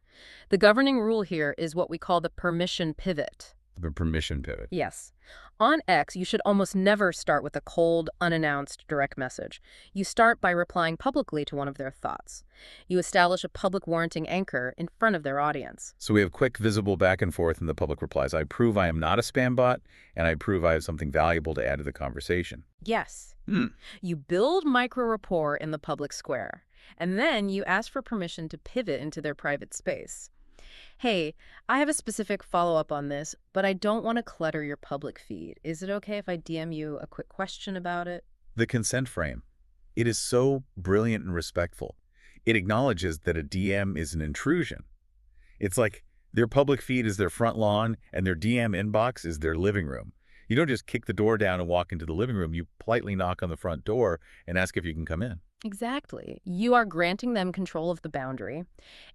The governing rule here is what we call the permission pivot. The permission pivot. Yes. On X, you should almost never start with a cold, unannounced direct message. You start by replying publicly to one of their thoughts. You establish a public warranting anchor in front of their audience. So we have quick, visible back and forth in the public replies. I prove I am not a spam bot, and I prove I have something valuable to add to the conversation. Yes. Hmm. You build micro rapport in the public square, and then you ask for permission to pivot into their private space. Hey, I have a specific follow-up on this, but I don't want to clutter your public feed. Is it okay if I DM you a quick question about it? The consent frame. It is so brilliant and respectful. It acknowledges that a DM is an intrusion. It's like their public feed is their front lawn and their DM inbox is their living room. You don't just kick the door down and walk into the living room. You politely knock on the front door and ask if you can come in. Exactly. You are granting them control of the boundary.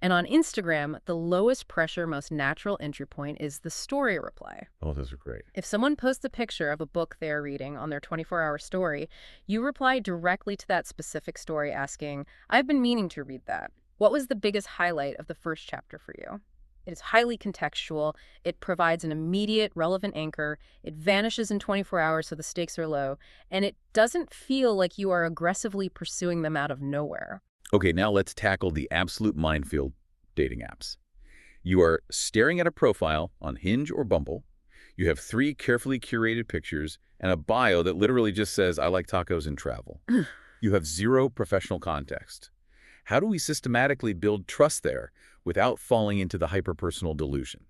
And on Instagram, the lowest pressure, most natural entry point is the story reply. Oh, those are great. If someone posts a picture of a book they are reading on their 24-hour story, you reply directly to that specific story asking, I've been meaning to read that. What was the biggest highlight of the first chapter for you? It is highly contextual. It provides an immediate, relevant anchor. It vanishes in 24 hours, so the stakes are low. And it doesn't feel like you are aggressively pursuing them out of nowhere. Okay, now let's tackle the absolute minefield dating apps. You are staring at a profile on Hinge or Bumble. You have 3 carefully curated pictures and a bio that literally just says, I like tacos and travel. You have 0 professional context. How do we systematically build trust there without falling into the hyper-personal delusion?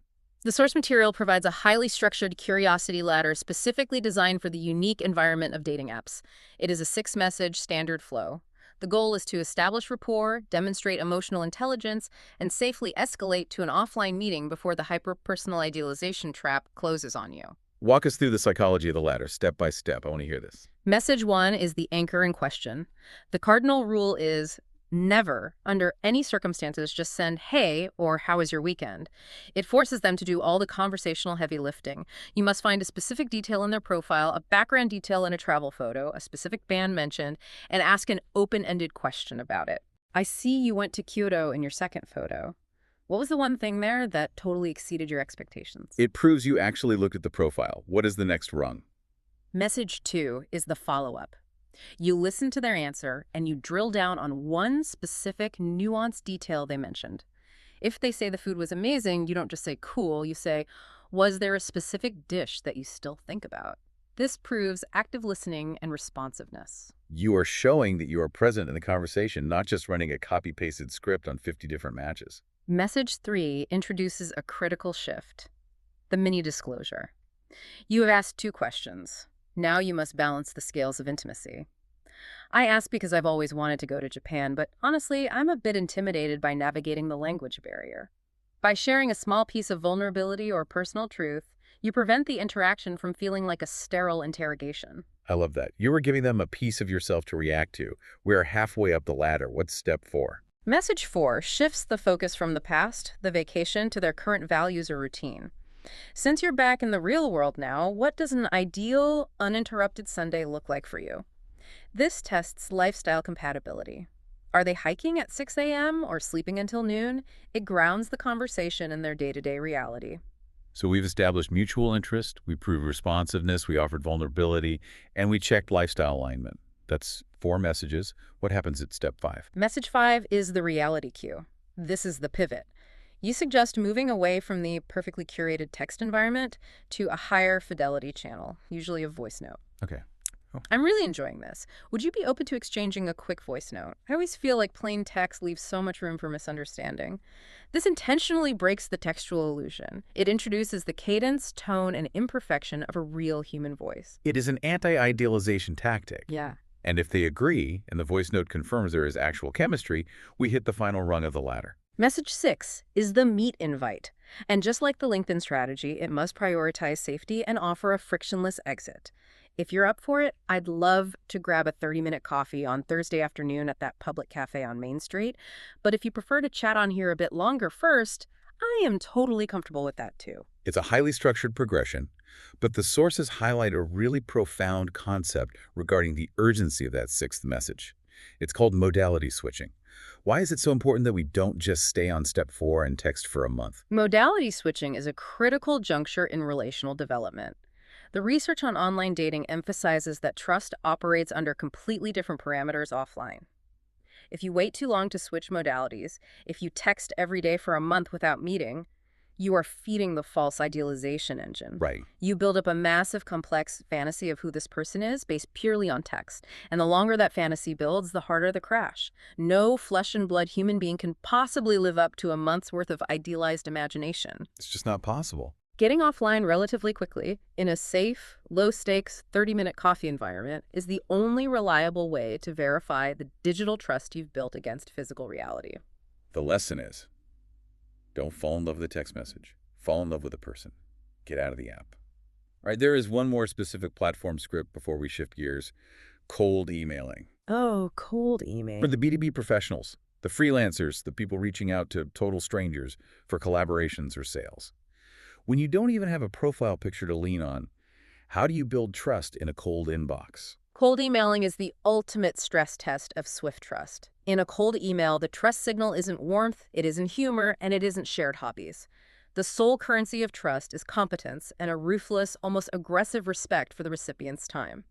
The source material provides a highly structured curiosity ladder specifically designed for the unique environment of dating apps. It is a 6-message standard flow. The goal is to establish rapport, demonstrate emotional intelligence, and safely escalate to an offline meeting before the hyper-personal idealization trap closes on you. Walk us through the psychology of the ladder, step by step. I want to hear this. Message 1 is the anchor in question. The cardinal rule is never, under any circumstances, just send, hey, or how was your weekend? It forces them to do all the conversational heavy lifting. You must find a specific detail in their profile, a background detail in a travel photo, a specific band mentioned, and ask an open-ended question about it. I see you went to Kyoto in your second photo. What was the one thing there that totally exceeded your expectations? It proves you actually looked at the profile. What is the next rung? Message 2 is the follow-up. You listen to their answer and you drill down on one specific nuanced detail they mentioned. If they say the food was amazing, you don't just say cool, you say, was there a specific dish that you still think about? This proves active listening and responsiveness. You are showing that you are present in the conversation, not just running a copy-pasted script on 50 different matches. Message 3 introduces a critical shift, the mini disclosure. You have asked 2 questions. Now you must balance the scales of intimacy. I ask because I've always wanted to go to Japan, but honestly, I'm a bit intimidated by navigating the language barrier. By sharing a small piece of vulnerability or personal truth, you prevent the interaction from feeling like a sterile interrogation. I love that. You were giving them a piece of yourself to react to. We're halfway up the ladder. What's step 4? Message 4 shifts the focus from the past, the vacation, to their current values or routine. Since you're back in the real world now, what does an ideal, uninterrupted Sunday look like for you? This tests lifestyle compatibility. Are they hiking at 6 a.m. or sleeping until noon? It grounds the conversation in their day-to-day reality. So we've established mutual interest, we proved responsiveness, we offered vulnerability, and we checked lifestyle alignment. That's 4 messages. What happens at step 5? Message 5 is the reality cue. This is the pivot. You suggest moving away from the perfectly curated text environment to a higher fidelity channel, usually a voice note. Okay. I'm really enjoying this. Would you be open to exchanging a quick voice note? I always feel like plain text leaves so much room for misunderstanding. This intentionally breaks the textual illusion. It introduces the cadence, tone, and imperfection of a real human voice. It is an anti-idealization tactic. Yeah. And if they agree, and the voice note confirms there is actual chemistry, we hit the final rung of the ladder. Message 6 is the meet invite. And just like the LinkedIn strategy, it must prioritize safety and offer a frictionless exit. If you're up for it, I'd love to grab a 30-minute coffee on Thursday afternoon at that public cafe on Main Street. But if you prefer to chat on here a bit longer first, I am totally comfortable with that too. It's a highly structured progression, but the sources highlight a really profound concept regarding the urgency of that 6th message. It's called modality switching. Why is it so important that we don't just stay on step 4 and text for a month? Modality switching is a critical juncture in relational development. The research on online dating emphasizes that trust operates under completely different parameters offline. If you wait too long to switch modalities, if you text every day for a month without meeting, you are feeding the false idealization engine. Right. You build up a massive, complex fantasy of who this person is based purely on text. And the longer that fantasy builds, the harder the crash. No flesh and blood human being can possibly live up to a month's worth of idealized imagination. It's just not possible. Getting offline relatively quickly in a safe, low-stakes, 30-minute coffee environment is the only reliable way to verify the digital trust you've built against physical reality. The lesson is, don't fall in love with a text message. Fall in love with a person. Get out of the app. All right, there is one more specific platform script before we shift gears. Cold emailing. Oh, cold email. For the B2B professionals, the freelancers, the people reaching out to total strangers for collaborations or sales. When you don't even have a profile picture to lean on, how do you build trust in a cold inbox? Cold emailing is the ultimate stress test of swift trust. In a cold email, the trust signal isn't warmth, it isn't humor, and it isn't shared hobbies. The sole currency of trust is competence and a ruthless, almost aggressive respect for the recipient's time.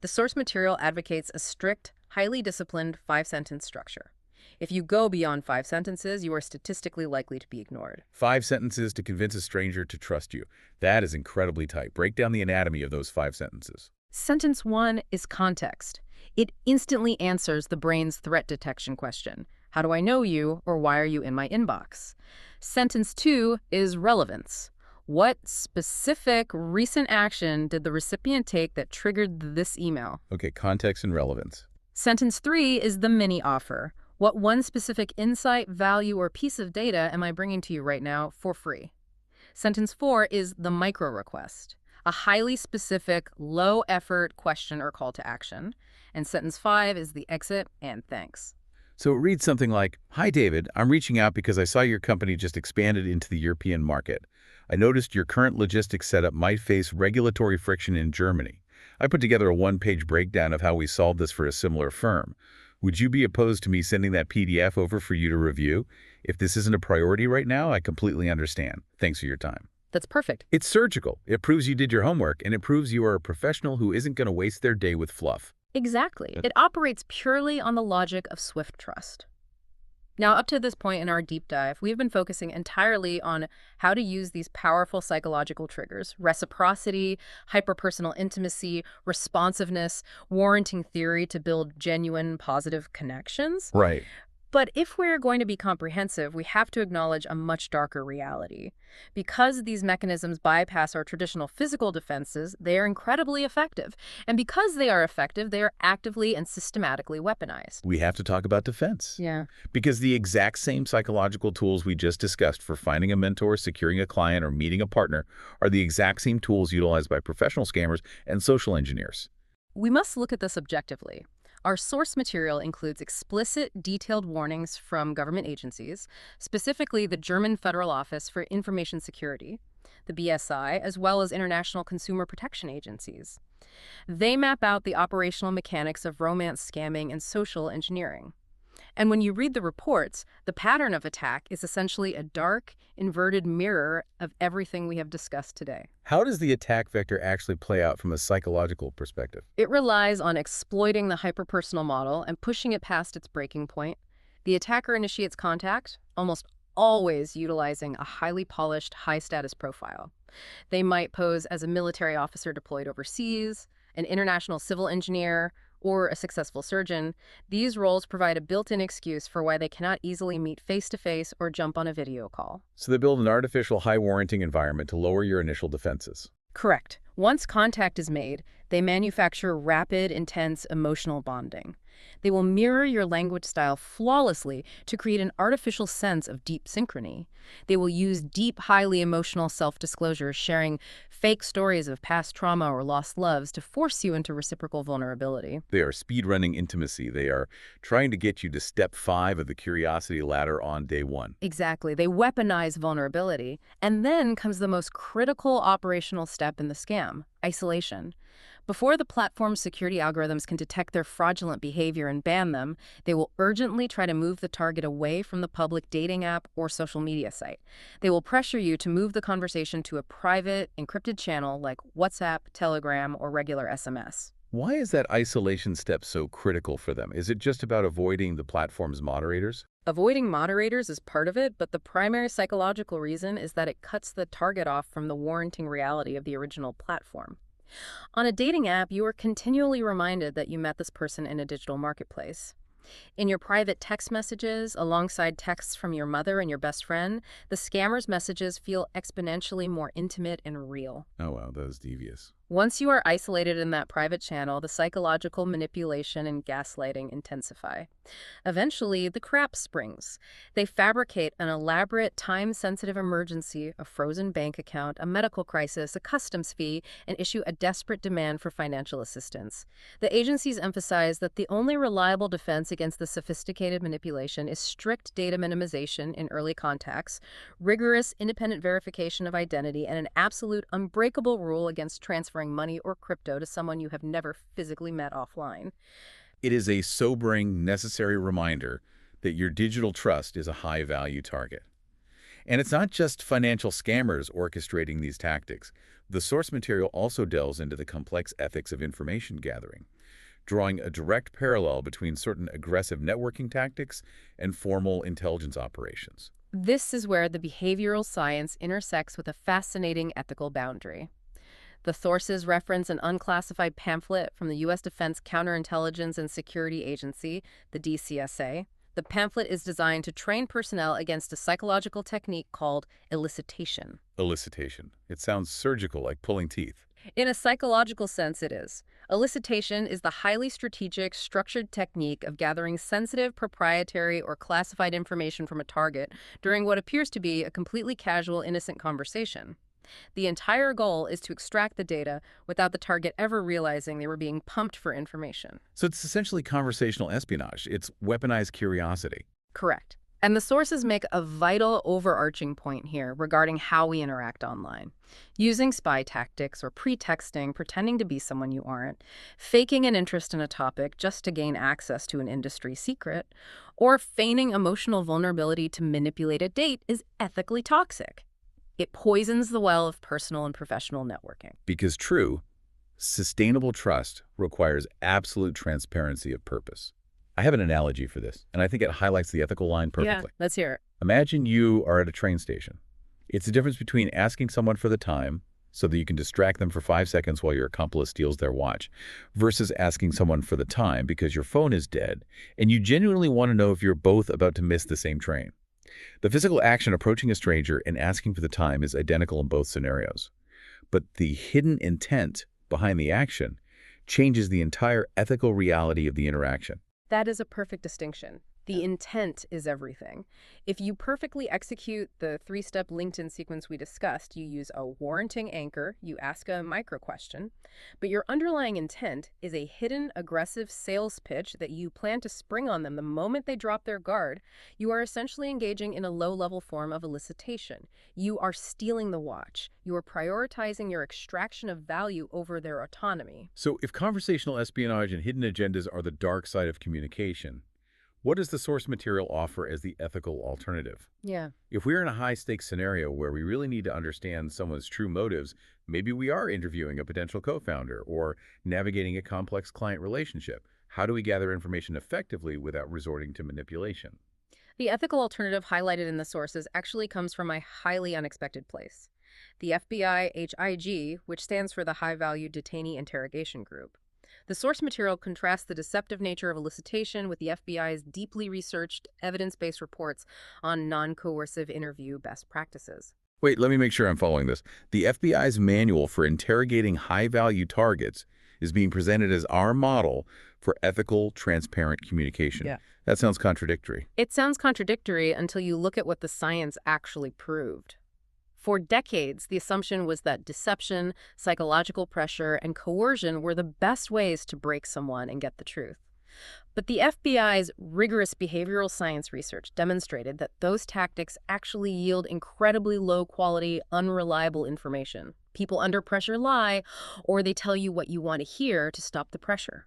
The source material advocates a strict, highly disciplined 5-sentence structure. If you go beyond 5 sentences, you are statistically likely to be ignored. 5 sentences to convince a stranger to trust you. That is incredibly tight. Break down the anatomy of those 5 sentences. Sentence 1 is context. It instantly answers the brain's threat detection question. How do I know you, or why are you in my inbox? Sentence 2 is relevance. What specific recent action did the recipient take that triggered this email? Okay, context and relevance. Sentence 3 is the mini offer. What one specific insight, value, or piece of data am I bringing to you right now for free? Sentence 4 is the micro request, a highly specific, low-effort question or call to action. And sentence 5 is the exit and thanks. So it reads something like, "Hi, David. I'm reaching out because I saw your company just expanded into the European market. I noticed your current logistics setup might face regulatory friction in Germany. I put together a 1-page breakdown of how we solved this for a similar firm. Would you be opposed to me sending that PDF over for you to review? If this isn't a priority right now, I completely understand. Thanks for your time. That's perfect. It's surgical. It proves you did your homework, and it proves you are a professional who isn't going to waste their day with fluff. Exactly. It operates purely on the logic of swift trust. Now, up to this point in our deep dive, we've been focusing entirely on how to use these powerful psychological triggers: reciprocity, hyperpersonal intimacy, responsiveness, warranting theory to build genuine positive connections. Right. But if we're going to be comprehensive, we have to acknowledge a much darker reality. Because these mechanisms bypass our traditional physical defenses, they are incredibly effective. And because they are effective, they are actively and systematically weaponized. We have to talk about defense. Yeah. Because the exact same psychological tools we just discussed for finding a mentor, securing a client, or meeting a partner are the exact same tools utilized by professional scammers and social engineers. We must look at this objectively. Our source material includes explicit, detailed warnings from government agencies, specifically the German Federal Office for Information Security, the BSI, as well as international consumer protection agencies. They map out the operational mechanics of romance scamming and social engineering. And when you read the reports, the pattern of attack is essentially a dark, inverted mirror of everything we have discussed today. How does the attack vector actually play out from a psychological perspective? It relies on exploiting the hyperpersonal model and pushing it past its breaking point. The attacker initiates contact, almost always utilizing a highly polished, high-status profile. They might pose as a military officer deployed overseas, an international civil engineer, or a successful surgeon. These roles provide a built-in excuse for why they cannot easily meet face-to-face or jump on a video call. So they build an artificial high-warranting environment to lower your initial defenses. Correct. Once contact is made, they manufacture rapid, intense emotional bonding. They will mirror your language style flawlessly to create an artificial sense of deep synchrony. They will use deep, highly emotional self-disclosure, sharing fake stories of past trauma or lost loves to force you into reciprocal vulnerability. They are speed-running intimacy. They are trying to get you to step 5 of the curiosity ladder on day 1. Exactly. They weaponize vulnerability. And then comes the most critical operational step in the scam: isolation. Before the platform's security algorithms can detect their fraudulent behavior and ban them, they will urgently try to move the target away from the public dating app or social media site. They will pressure you to move the conversation to a private, encrypted channel like WhatsApp, Telegram, or regular SMS. Why is that isolation step so critical for them? Is it just about avoiding the platform's moderators? Avoiding moderators is part of it, but the primary psychological reason is that it cuts the target off from the warranting reality of the original platform. On a dating app, you are continually reminded that you met this person in a digital marketplace. In your private text messages, alongside texts from your mother and your best friend, the scammer's messages feel exponentially more intimate and real. Oh, wow, that was devious. Once you are isolated in that private channel, the psychological manipulation and gaslighting intensify. Eventually, the crap springs. They fabricate an elaborate, time-sensitive emergency, a frozen bank account, a medical crisis, a customs fee, and issue a desperate demand for financial assistance. The agencies emphasize that the only reliable defense against the sophisticated manipulation is strict data minimization in early contacts, rigorous independent verification of identity, and an absolute unbreakable rule against transferring money or crypto to someone you have never physically met offline. It is a sobering, necessary reminder that your digital trust is a high-value target. And it's not just financial scammers orchestrating these tactics. The source material also delves into the complex ethics of information gathering, drawing a direct parallel between certain aggressive networking tactics and formal intelligence operations. This is where the behavioral science intersects with a fascinating ethical boundary. The sources reference an unclassified pamphlet from the U.S. Defense Counterintelligence and Security Agency, the DCSA. The pamphlet is designed to train personnel against a psychological technique called elicitation. Elicitation. It sounds surgical, like pulling teeth. In a psychological sense, it is. Elicitation is the highly strategic, structured technique of gathering sensitive, proprietary, or classified information from a target during what appears to be a completely casual, innocent conversation. The entire goal is to extract the data without the target ever realizing they were being pumped for information. So it's essentially conversational espionage. It's weaponized curiosity. Correct. And the sources make a vital overarching point here regarding how we interact online. Using spy tactics or pretexting, pretending to be someone you aren't, faking an interest in a topic just to gain access to an industry secret, or feigning emotional vulnerability to manipulate a date is ethically toxic. It poisons the well of personal and professional networking. Because true, sustainable trust requires absolute transparency of purpose. I have an analogy for this, and I think it highlights the ethical line Yeah, perfectly. let's hear it. Imagine you are at a train station. It's the difference between asking someone for the time so that you can distract them for 5 seconds while your accomplice steals their watch, versus asking someone for the time because your phone is dead and you genuinely want to know if you're both about to miss the same train. The physical action approaching a stranger and asking for the time is identical in both scenarios. But the hidden intent behind the action changes the entire ethical reality of the interaction. That is a perfect distinction. The intent is everything. If you perfectly execute the three-step LinkedIn sequence we discussed, you use a warranting anchor, you ask a micro question, but your underlying intent is a hidden, aggressive sales pitch that you plan to spring on them the moment they drop their guard, you are essentially engaging in a low-level form of elicitation. You are stealing the watch. You are prioritizing your extraction of value over their autonomy. So if conversational espionage and hidden agendas are the dark side of communication, what does the source material offer as the ethical alternative? Yeah. If we're in a high-stakes scenario where we really need to understand someone's true motives, maybe we are interviewing a potential co-founder or navigating a complex client relationship. How do we gather information effectively without resorting to manipulation? The ethical alternative highlighted in the sources actually comes from a highly unexpected place. The FBI HIG, which stands for the High Value Detainee Interrogation Group. The source material contrasts the deceptive nature of elicitation with the FBI's deeply researched, evidence-based reports on non-coercive interview best practices. Wait, let me make sure I'm following this. The FBI's manual for interrogating high-value targets is being presented as our model for ethical, transparent communication. Yeah. That sounds contradictory. It sounds contradictory until you look at what the science actually proved. For decades, the assumption was that deception, psychological pressure, and coercion were the best ways to break someone and get the truth. But the FBI's rigorous behavioral science research demonstrated that those tactics actually yield incredibly low-quality, unreliable information. People under pressure lie, or they tell you what you want to hear to stop the pressure.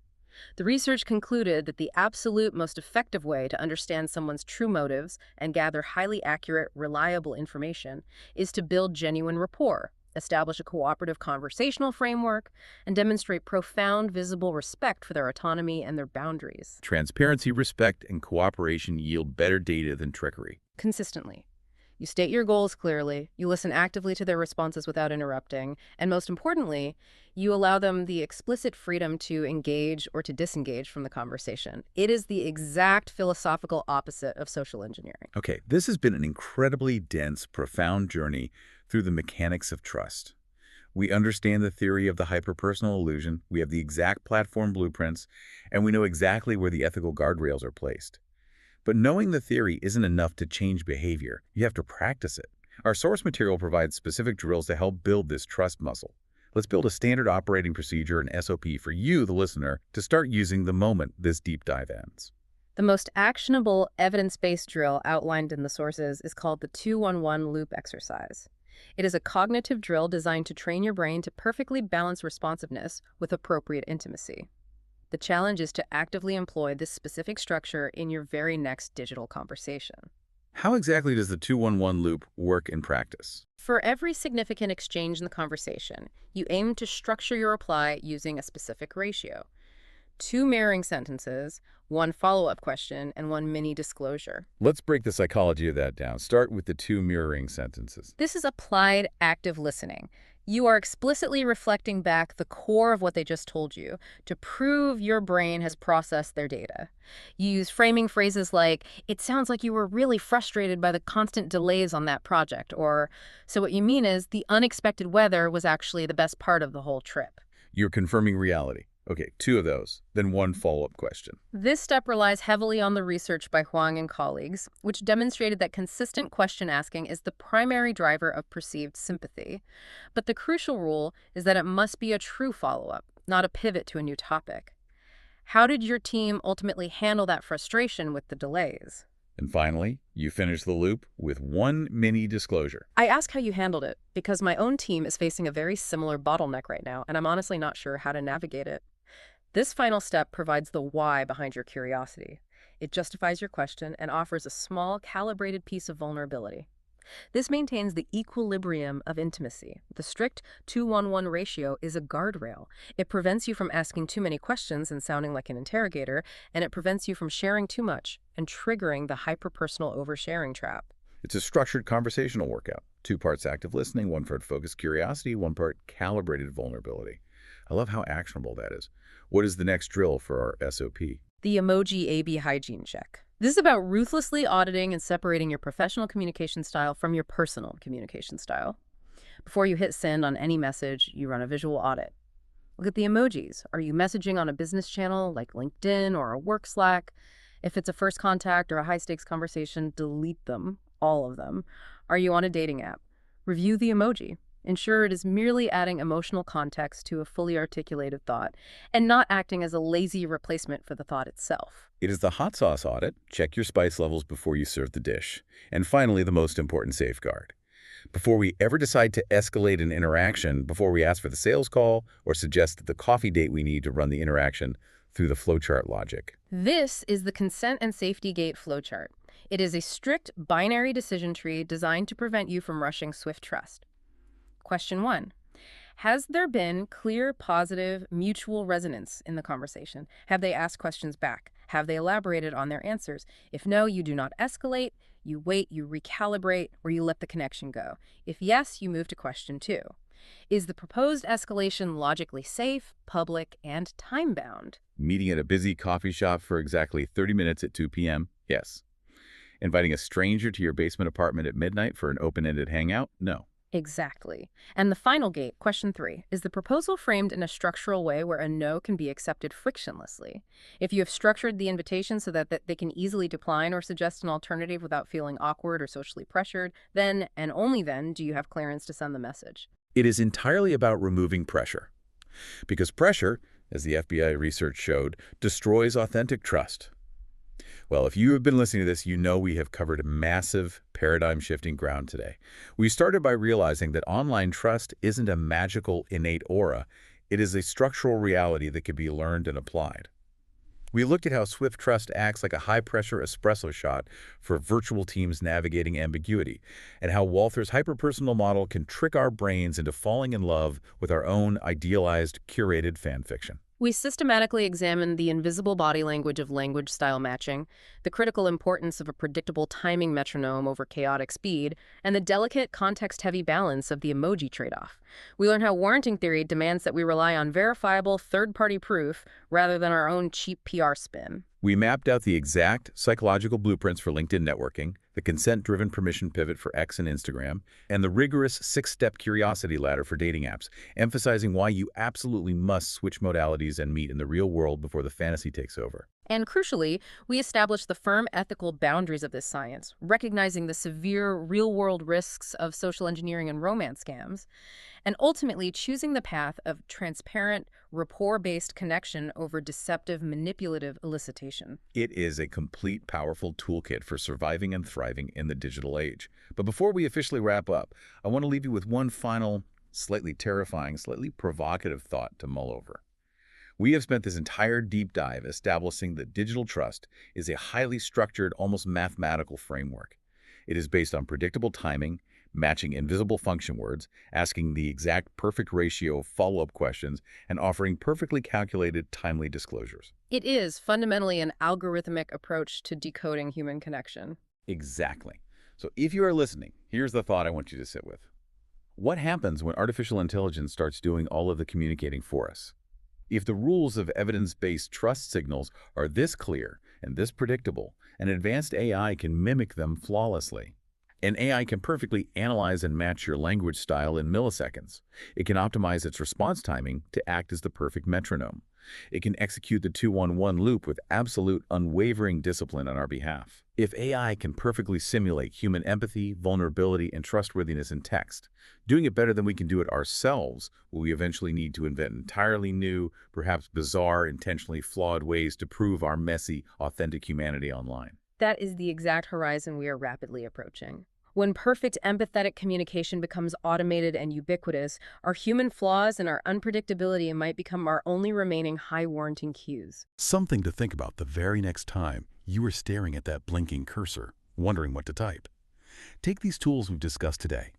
The research concluded that the absolute most effective way to understand someone's true motives and gather highly accurate, reliable information is to build genuine rapport, establish a cooperative conversational framework, and demonstrate profound, visible respect for their autonomy and their boundaries. Transparency, respect, and cooperation yield better data than trickery. Consistently. You state your goals clearly, you listen actively to their responses without interrupting, and most importantly, you allow them the explicit freedom to engage or to disengage from the conversation. It is the exact philosophical opposite of social engineering. Okay, this has been an incredibly dense, profound journey through the mechanics of trust. We understand the theory of the hyperpersonal illusion, we have the exact platform blueprints, and we know exactly where the ethical guardrails are placed. But knowing the theory isn't enough to change behavior. You have to practice it. Our source material provides specific drills to help build this trust muscle. Let's build a standard operating procedure and SOP for you, the listener, to start using the moment this deep dive ends. The most actionable, evidence-based drill outlined in the sources is called the 2-1-1 loop exercise. It is a cognitive drill designed to train your brain to perfectly balance responsiveness with appropriate intimacy. The challenge is to actively employ this specific structure in your very next digital conversation. How exactly does the 2-1-1 loop work in practice? For every significant exchange in the conversation, you aim to structure your reply using a specific ratio. 2 mirroring sentences, 1 follow-up question, and 1 mini disclosure. Let's break the psychology of that down. Start with the 2 mirroring sentences. This is applied active listening. You are explicitly reflecting back the core of what they just told you to prove your brain has processed their data. You use framing phrases like, "It sounds like you were really frustrated by the constant delays on that project," or, "So what you mean is the unexpected weather was actually the best part of the whole trip." You're confirming reality. Okay, 2 of those, then 1 follow-up question. This step relies heavily on the research by Huang and colleagues, which demonstrated that consistent question asking is the primary driver of perceived sympathy. But the crucial rule is that it must be a true follow-up, not a pivot to a new topic. How did your team ultimately handle that frustration with the delays? And finally, you finish the loop with one mini disclosure. I ask how you handled it because my own team is facing a very similar bottleneck right now, and I'm honestly not sure how to navigate it. This final step provides the why behind your curiosity. It justifies your question and offers a small, calibrated piece of vulnerability. This maintains the equilibrium of intimacy. The strict 2-1-1 ratio is a guardrail. It prevents you from asking too many questions and sounding like an interrogator, and it prevents you from sharing too much and triggering the hyperpersonal oversharing trap. It's a structured conversational workout. 2 parts active listening, 1 part focused curiosity, 1 part calibrated vulnerability. I love how actionable that is. What is the next drill for our SOP? The emoji A/B hygiene check. This is about ruthlessly auditing and separating your professional communication style from your personal communication style. Before you hit send on any message, you run a visual audit. Look at the emojis. Are you messaging on a business channel like LinkedIn or a work Slack? If it's a first contact or a high-stakes conversation, delete them, all of them. Are you on a dating app? Review the emoji. Ensure it is merely adding emotional context to a fully articulated thought and not acting as a lazy replacement for the thought itself. It is the hot sauce audit. Check your spice levels before you serve the dish. And finally, the most important safeguard. Before we ever decide to escalate an interaction, before we ask for the sales call or suggest the coffee date we need to run the interaction through the flowchart logic. This is the consent and safety gate flowchart. It is a strict binary decision tree designed to prevent you from rushing swift trust. Question 1. Has there been clear, positive, mutual resonance in the conversation? Have they asked questions back? Have they elaborated on their answers? If no, you do not escalate, you wait, you recalibrate, or you let the connection go. If yes, you move to question 2. Is the proposed escalation logically safe, public, and time-bound? Meeting at a busy coffee shop for exactly 30 minutes at 2 p.m.? Yes. Inviting a stranger to your basement apartment at midnight for an open-ended hangout? No. Exactly. And the final gate, question 3, is the proposal framed in a structural way where a no can be accepted frictionlessly? If you have structured the invitation so that they can easily decline or suggest an alternative without feeling awkward or socially pressured, then and only then do you have clearance to send the message. It is entirely about removing pressure. Because pressure, as the FBI research showed, destroys authentic trust. Well, if you have been listening to this, you know we have covered massive paradigm-shifting ground today. We started by realizing that online trust isn't a magical, innate aura. It is a structural reality that can be learned and applied. We looked at how swift trust acts like a high-pressure espresso shot for virtual teams navigating ambiguity, and how Walther's hyperpersonal model can trick our brains into falling in love with our own idealized, curated fan fiction. We systematically examined the invisible body language of language style matching, the critical importance of a predictable timing metronome over chaotic speed, and the delicate context-heavy balance of the emoji trade-off. We learned how warranting theory demands that we rely on verifiable third-party proof rather than our own cheap PR spin. We mapped out the exact psychological blueprints for LinkedIn networking, the consent-driven permission pivot for X and Instagram, and the rigorous 6-step curiosity ladder for dating apps, emphasizing why you absolutely must switch modalities and meet in the real world before the fantasy takes over. And crucially, we established the firm ethical boundaries of this science, recognizing the severe real-world risks of social engineering and romance scams, and ultimately choosing the path of transparent, rapport-based connection over deceptive, manipulative elicitation. It is a complete, powerful toolkit for surviving and thriving in the digital age. But before we officially wrap up, I want to leave you with one final, slightly terrifying, slightly provocative thought to mull over. We have spent this entire deep dive establishing that digital trust is a highly structured, almost mathematical framework. It is based on predictable timing, matching invisible function words, asking the exact perfect ratio of follow-up questions, and offering perfectly calculated, timely disclosures. It is fundamentally an algorithmic approach to decoding human connection. Exactly. So if you are listening, here's the thought I want you to sit with. What happens when artificial intelligence starts doing all of the communicating for us? If the rules of evidence-based trust signals are this clear and this predictable, an advanced AI can mimic them flawlessly. An AI can perfectly analyze and match your language style in milliseconds. It can optimize its response timing to act as the perfect metronome. It can execute the 2-1-1 loop with absolute unwavering discipline on our behalf. If AI can perfectly simulate human empathy, vulnerability, and trustworthiness in text, doing it better than we can do it ourselves, will we eventually need to invent entirely new, perhaps bizarre, intentionally flawed ways to prove our messy, authentic humanity online? That is the exact horizon we are rapidly approaching. When perfect empathetic communication becomes automated and ubiquitous, our human flaws and our unpredictability might become our only remaining high-warranting cues. Something to think about the very next time you are staring at that blinking cursor, wondering what to type. Take these tools we've discussed today.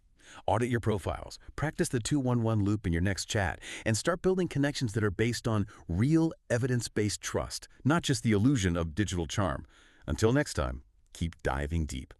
Audit your profiles, practice the 2-1-1 loop in your next chat, and start building connections that are based on real evidence-based trust, not just the illusion of digital charm. Until next time, keep diving deep.